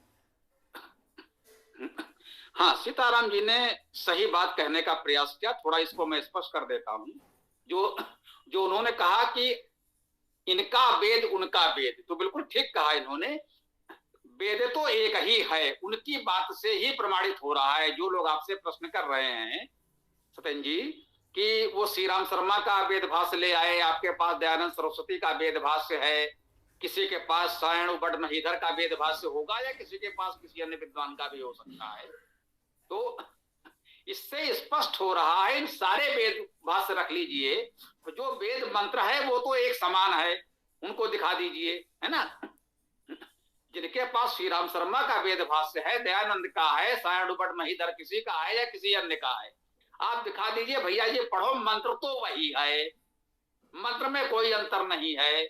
हाँ, सीताराम जी ने सही बात कहने का प्रयास किया। थोड़ा इसको मैं स्पष्ट कर देता हूँ। जो उन्होंने कहा कि इनका वेद उनका वेद, तो बिल्कुल ठीक कहा इन्होंने। वेद तो एक ही है, उनकी बात से ही प्रमाणित हो रहा है। जो लोग आपसे प्रश्न कर रहे हैं सत्यन जी कि वो श्री राम शर्मा का वेद भाष्य ले आए, आपके पास दयानंद सरस्वती का वेद भाष्य है, किसी के पास सायण बट महीधर का वेद भाष्य होगा, या किसी के पास किसी अन्य विद्वान का भी हो सकता है। तो इससे स्पष्ट हो रहा है, इन सारे वेद भाष्य रख लीजिए, जो वेद मंत्र है वो तो एक समान है, उनको दिखा दीजिए, है ना। जिनके पास श्री राम शर्मा का वेद भाष्य है, दयानंद का है, सायण बट महीधर किसी का है या किसी अन्य का है, आप दिखा दीजिए भैया ये पढ़ो, मंत्र तो वही है, मंत्र में कोई अंतर नहीं है।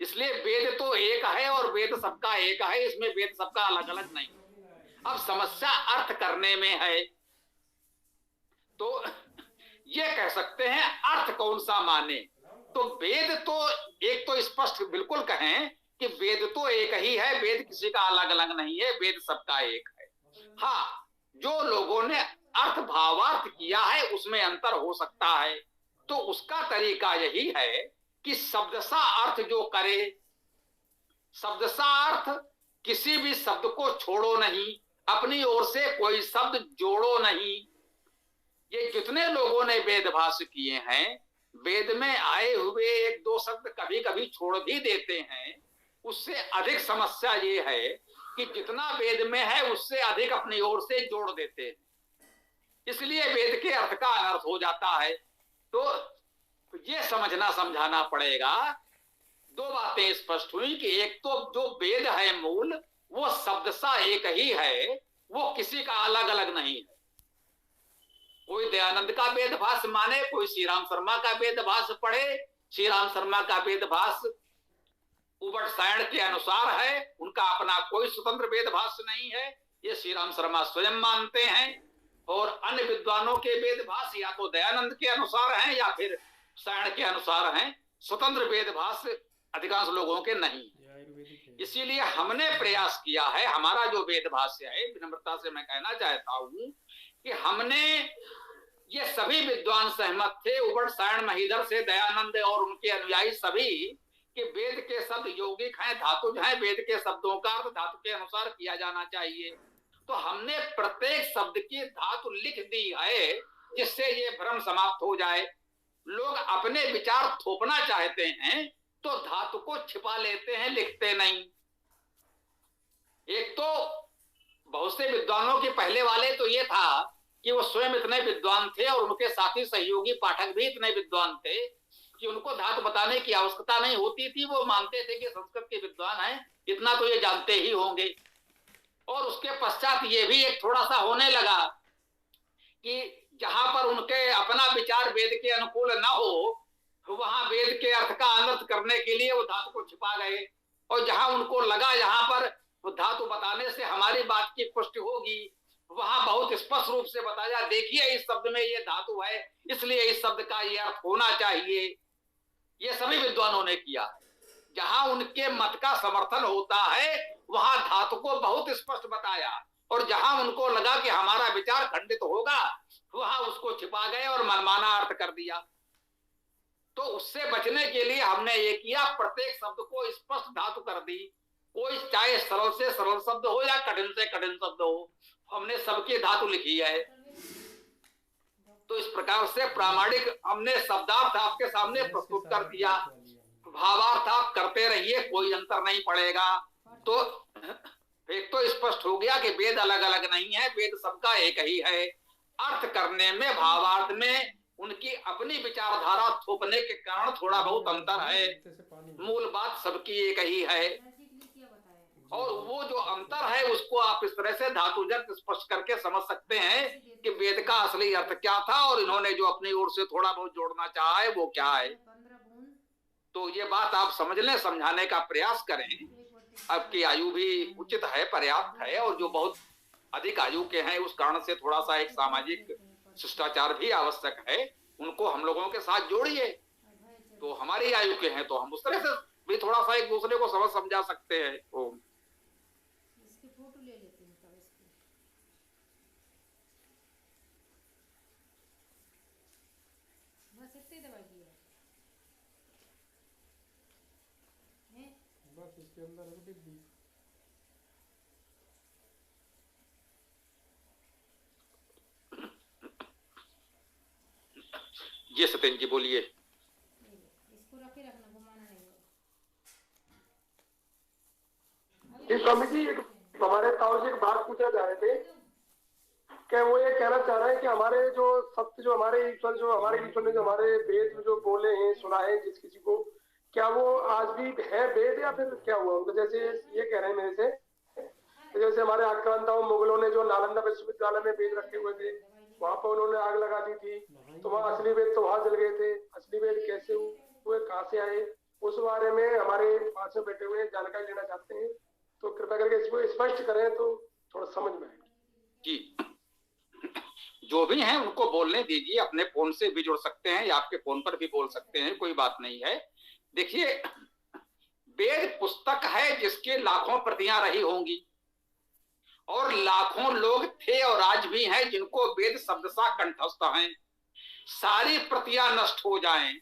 इसलिए वेद तो एक है और वेद सबका एक है, इसमें वेद सबका अलग अलग नहीं। अब समस्या अर्थ करने में है, तो ये कह सकते हैं अर्थ कौन सा माने। तो वेद तो एक तो स्पष्ट बिल्कुल कहें कि वेद तो एक ही है, वेद किसी का अलग अलग नहीं है, वेद सबका एक है। हाँ, जो लोगों ने अर्थ भावार्थ किया है उसमें अंतर हो सकता है, तो उसका तरीका यही है कि शब्द सा अर्थ जो करे, शब्द सा अर्थ, किसी भी शब्द को छोड़ो नहीं, अपनी ओर से कोई शब्द जोड़ो नहीं। ये जितने लोगों ने वेद भाष्य किए हैं, वेद में आए हुए एक दो शब्द कभी कभी छोड़ भी देते हैं। उससे अधिक समस्या ये है कि जितना वेद में है उससे अधिक अपनी ओर से जोड़ देते हैं, इसलिए वेद के अर्थ का अनर्थ हो जाता है। तो ये समझना समझाना पड़ेगा। दो बातें स्पष्ट हुई कि एक तो जो वेद है मूल, वो शब्द सा एक ही है, वो किसी का अलग अलग नहीं है। कोई दयानंद का वेद भाष्य माने, कोई श्री राम शर्मा का वेद भाष्य पढ़े। श्री राम शर्मा का वेद भाष्य उबट सायण के अनुसार है, उनका अपना कोई स्वतंत्र वेद भाष्य नहीं है, ये श्री राम शर्मा स्वयं मानते हैं। और अन्य विद्वानों के वेद भाष्य या तो दयानंद के अनुसार हैं या फिर सायण के अनुसार हैं, स्वतंत्र वेद भाष्य अधिकांश लोगों के नहीं। इसीलिए हमने प्रयास किया है, हमारा जो वेद भाष्य है, विनम्रता से मैं कहना चाहता हूं कि हमने, ये सभी विद्वान सहमत थे, उबड़ सायण महीधर से दयानंद और उनके अनुयायी सभी, कि वेद के शब्द यौगिक हैं, धातुज हैं, वेद के शब्दों का अर्थ धातु के अनुसार किया जाना चाहिए। तो हमने प्रत्येक शब्द की धातु लिख दी है, जिससे ये भ्रम समाप्त हो जाए। लोग अपने विचार थोपना चाहते हैं तो धातु को छिपा लेते हैं, लिखते नहीं। एक तो बहुत से विद्वानों के पहले वाले तो ये था कि वो स्वयं इतने विद्वान थे और उनके साथी सहयोगी पाठक भी इतने विद्वान थे कि उनको धातु बताने की आवश्यकता नहीं होती थी। वो मानते थे कि संस्कृत के विद्वान हैं, इतना तो ये जानते ही होंगे। और उसके पश्चात ये भी एक थोड़ा सा होने लगा कि जहां पर उनके अपना विचार वेद के अनुकूल न हो, वहां वेद के अर्थ का अनर्थ करने के लिए वो धातु को छिपा गए। और जहां उनको लगा यहाँ पर धातु बताने से हमारी बात की पुष्टि होगी, वहां बहुत स्पष्ट रूप से बताया, देखिए इस शब्द में ये धातु है, इसलिए इस शब्द का ये अर्थ होना चाहिए। ये सभी विद्वानों ने किया है। जहां उनके मत का समर्थन होता है वहां धातु को बहुत स्पष्ट बताया, और जहां उनको लगा कि हमारा विचार खंडित होगा, वहां उसको छिपा गए और मनमाना अर्थ कर दिया। तो उससे बचने के लिए हमने ये किया, प्रत्येक शब्द को स्पष्ट धातु कर दी। कोई चाहे सरल से सरल शब्द हो या कठिन से कठिन शब्द हो, हमने सबकी धातु लिखी है। तो इस प्रकार से प्रामाणिक हमने शब्दार्थ आपके सामने प्रस्तुत कर दिया। भावार्थ आप करते रहिए, कोई अंतर नहीं पड़ेगा। तो एक तो स्पष्ट हो गया कि वेद अलग अलग नहीं है, वेद सबका एक ही है। अर्थ करने में, भावार्थ में उनकी अपनी विचारधारा थोपने के कारण थोड़ा बहुत अंतर है, मूल बात सबकी एक ही है। और वो जो अंतर है उसको आप इस तरह से धातुजत स्पष्ट करके समझ सकते हैं कि वेद का असली अर्थ क्या था और इन्होंने जो अपनी ओर से थोड़ा बहुत जोड़ना चाहा है वो क्या है। तो ये बात आप समझ लें, समझाने का प्रयास करें। आपकी आयु भी उचित है, पर्याप्त है, और जो बहुत अधिक आयु के हैं उस कारण से थोड़ा सा एक सामाजिक शिष्टाचार भी आवश्यक है, उनको हम लोगों के साथ जोड़िए। तो हमारी आयु के हैं तो हम उस तरह से भी थोड़ा सा एक दूसरे को समझ समझा सकते हैं। ओम। इसकी फोटो ले लेते हैं तब इसकी। बस इतनी दवाई दी है बस इसके अंदर है डिब्बी। जी सत्येंद्र जी बोलिए। इसको रखे रखना, घुमाना नहीं होगा। स्वामी जी हमारे ताऊ जी एक बात पूछना चाह रहे थे कि वो ये कहना चाह रहे हैं कि हमारे जो सत्य जो हमारे ईश्वर ने जो हमारे वेद में जो बोले हैं सुना है जिस किसी को, क्या वो आज भी है वेद या फिर क्या हुआ उनको? जैसे ये कह रहे हैं मेरे से, जैसे हमारे आक्रांताओं मुगलों ने जो नालंदा विश्वविद्यालय में वेद रखे हुए थे वहां पर उन्होंने आग लगा दी थी, तो वहाँ असली वेद तो वहां जल गए थे। असली वेद कैसे हुए, कहाँ से आए, उस बारे में हमारे पास में बैठे हुए जानकारी लेना चाहते हैं, तो कृपया करके इसको स्पष्ट करें तो थोड़ा समझ में आए। जी जो भी हैं उनको बोलने दीजिए, अपने फोन से भी जुड़ सकते हैं या आपके फोन पर भी बोल सकते हैं, कोई बात नहीं है। देखिए वेद पुस्तक है जिसके लाखों प्रतियां रही होंगी और लाखों लोग थे और आज भी हैं जिनको वेद शब्दशः कंठस्थ हैं। सारी प्रतियां नष्ट हो जाएं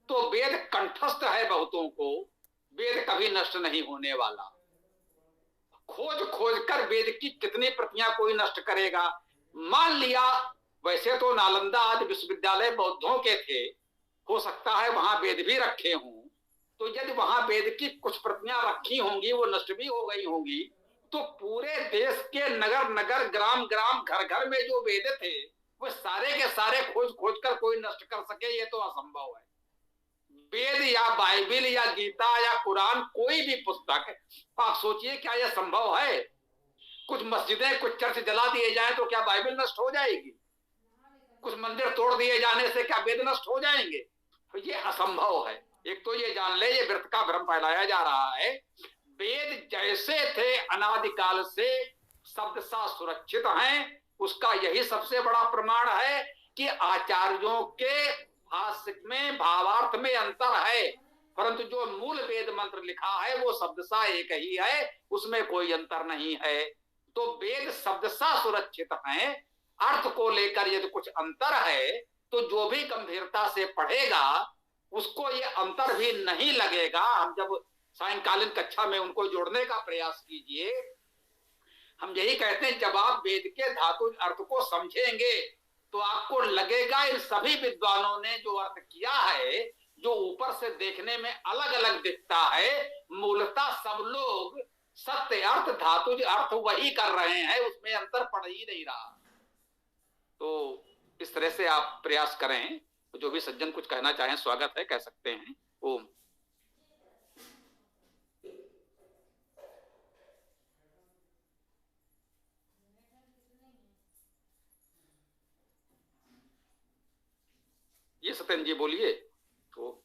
तो वेद कंठस्थ है बहुतों को, वेद कभी नष्ट नहीं होने वाला। खोज खोज कर वेद की कितनी प्रतियां कोई नष्ट करेगा। मान लिया वैसे तो नालंदा आदि विश्वविद्यालय बौद्धों के थे, हो सकता है वहां वेद भी रखे हों, तो यदि वहां वेद की कुछ प्रतियां रखी होंगी वो नष्ट भी हो गई होंगी, तो पूरे देश के नगर नगर ग्राम ग्राम घर घर में जो वेद थे वो सारे के सारे खोज खोज कर कोई नष्ट कर सके, ये तो असंभव है। वेद या बाइबिल या गीता या कुरान कोई भी पुस्तक, आप सोचिए क्या यह संभव है? कुछ मस्जिदें कुछ चर्च जला दिए जाए तो क्या बाइबिल नष्ट हो जाएगी? कुछ मंदिर तोड़ दिए जाने से क्या वेद नष्ट हो जाएंगे? तो ये असंभव है। एक तो ये जान ले, ये व्यर्थ का भ्रम फैलाया जा रहा है। वेद जैसे थे अनादिकाल से शब्दशः सुरक्षित हैं, उसका यही सबसे बड़ा प्रमाण है कि आचार्यों के भाष्य में भावार्थ में अंतर है, परंतु जो मूल वेद मंत्र लिखा है वो शब्दशः एक ही है, उसमें कोई अंतर नहीं है। तो वेद शब्दशः सुरक्षित हैं, अर्थ को लेकर यदि कुछ अंतर है तो जो भी गंभीरता से पढ़ेगा उसको ये अंतर भी नहीं लगेगा। हम जब सायंकालीन कक्षा में उनको जोड़ने का प्रयास कीजिए, हम यही कहते हैं जब आप वेद के धातु अर्थ को समझेंगे तो आपको लगेगा इन सभी विद्वानों ने जो अर्थ किया है, जो ऊपर से देखने में अलग अलग दिखता है, मूलतः सब लोग सत्य अर्थ धातुज अर्थ वही कर रहे हैं, उसमें अंतर पड़ ही नहीं रहा। तो इस तरह से आप प्रयास करें। जो भी सज्जन कुछ कहना चाहें स्वागत है, कह सकते हैं। ओम। ये सत्येंद्र जी बोलिए। तो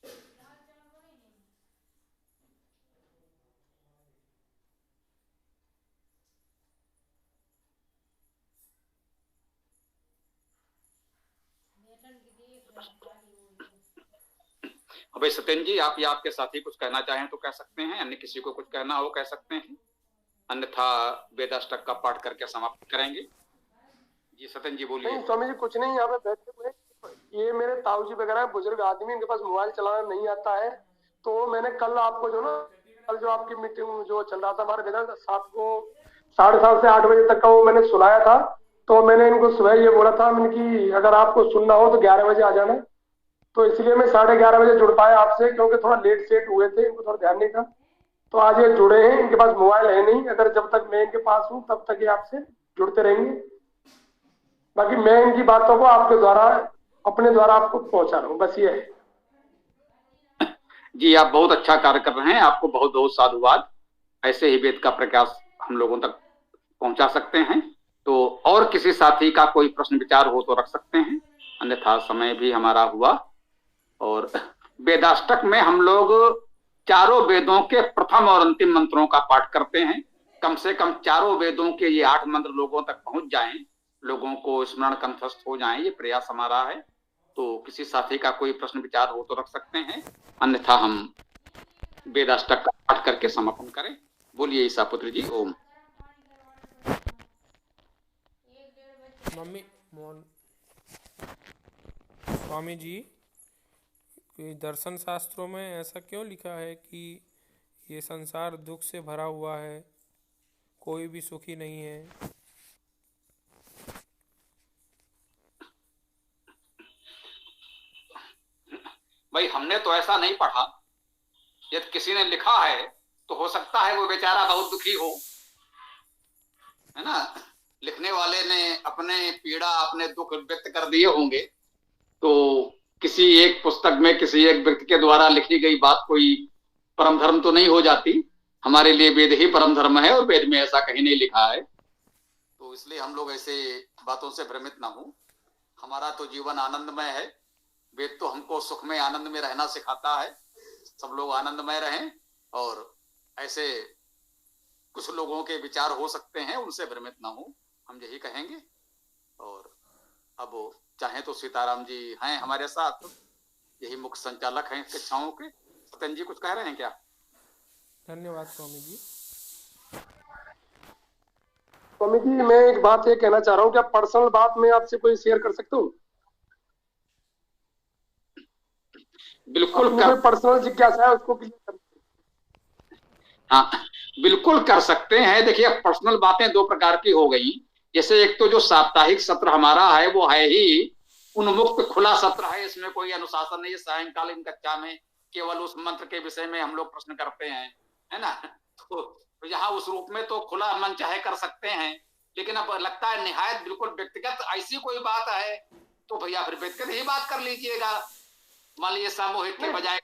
भाई सत्येंद्र जी आप या आपके साथी कुछ कहना चाहें तो कह सकते हैं, अन्य किसी को कुछ कहना हो कह सकते हैं, अन्यथा वेदाष्टक का पाठ करके समाप्त करेंगे। जी सत्येंद्र जी बोलिए। स्वामी जी कुछ नहीं, यहाँ पे बैठे हुए ये मेरे ताऊ जी वगैरह बुजुर्ग आदमी, इनके पास मोबाइल चलाना नहीं आता है। तो मैंने कल आपको कल जो आपकी मीटिंग जो चल रहा था हमारे वेदांत 7 को 7:30 से 8 बजे तक का, वो मैंने सुनाया था। तो मैंने इनको सुबह ये बोला था कि अगर आपको सुनना हो तो 11 बजे आ जाना, तो इसलिए मैं 11:30 बजे जुड़ पाया आपसे, क्योंकि थोड़ा लेट सेट हुए थे, इनको थोड़ा ध्यान नहीं था। तो आज ये जुड़े हैं, इनके पास मोबाइल है नहीं, अगर जब तक मैं इनके पास हूँ तब तक ये आपसे जुड़ते रहेंगे। बाकी मैं इनकी बातों को आपके द्वारा अपने द्वारा आपको पहुंचा रहा हूँ, बस ये है। जी आप बहुत अच्छा कार्य कर रहे हैं, आपको बहुत बहुत साधुवाद। ऐसे ही वेद का प्रकाश हम लोगों तक पहुंचा सकते हैं। तो और किसी साथी का कोई प्रश्न विचार हो तो रख सकते हैं, अन्यथा समय भी हमारा हुआ। और वेदाष्टक में हम लोग चारों वेदों के प्रथम और अंतिम मंत्रों का पाठ करते हैं। कम से कम चारों वेदों के ये 8 मंत्र लोगों तक पहुंच जाएं, लोगों को स्मरण कंठस्थ हो जाएं, ये प्रयास हमारा है। तो किसी साथी का कोई प्रश्न विचार हो तो रख सकते हैं, अन्यथा हम वेदाष्टक का पाठ करके समापन करें। बोलिए ईसापुत्र जी। ओम। मम्मी मोहन स्वामी जी, ये दर्शन शास्त्रों में ऐसा क्यों लिखा है कि ये संसार दुख से भरा हुआ है, कोई भी सुखी नहीं है? भाई हमने तो ऐसा नहीं पढ़ा, यदि किसी ने लिखा है तो हो सकता है वो बेचारा बहुत दुखी हो, है ना। लिखने वाले ने अपने पीड़ा अपने दुख व्यक्त कर दिए होंगे, तो किसी एक पुस्तक में किसी एक व्यक्ति के द्वारा लिखी गई बात कोई परम धर्म तो नहीं हो जाती। हमारे लिए वेद ही परम धर्म है और वेद में ऐसा कहीं नहीं लिखा है। तो इसलिए हम लोग ऐसे बातों से भ्रमित ना हो। हमारा तो जीवन आनंदमय है, वेद तो हमको सुख में आनंद में रहना सिखाता है। सब लोग आनंदमय रहें, और ऐसे कुछ लोगों के विचार हो सकते हैं, उनसे भ्रमित ना हो, हम यही कहेंगे। और अब चाहे तो सीताराम जी हैं हमारे साथ, यही मुख्य संचालक हैं कक्षाओं के। सत्यन जी कुछ कह रहे हैं क्या? धन्यवाद स्वामी जी। स्वामी जी मैं एक बात ये कहना चाह रहा हूँ, क्या पर्सनल बात मैं आपसे कोई शेयर कर सकता हूँ? बिल्कुल कोई पर्सनल जिज्ञासा है उसको क्लियर कर। हाँ बिल्कुल कर सकते हैं। देखिए पर्सनल बातें दो प्रकार की हो गई। जैसे एक तो जो साप्ताहिक सत्र हमारा है वो है ही उन्मुक्त खुला सत्र है, इसमें कोई अनुशासन नहीं है। सायंकालीन कक्षा में केवल उस मंत्र के विषय में हम लोग प्रश्न करते हैं, है ना। तो यहाँ उस रूप में तो खुला मन चाहे कर सकते हैं, लेकिन अब लगता है निहायत बिल्कुल व्यक्तिगत ऐसी कोई बात है तो भैया फिर व्यक्तिगत ही बात कर लीजिएगा। मान लीजिए सामूहिक के बजाय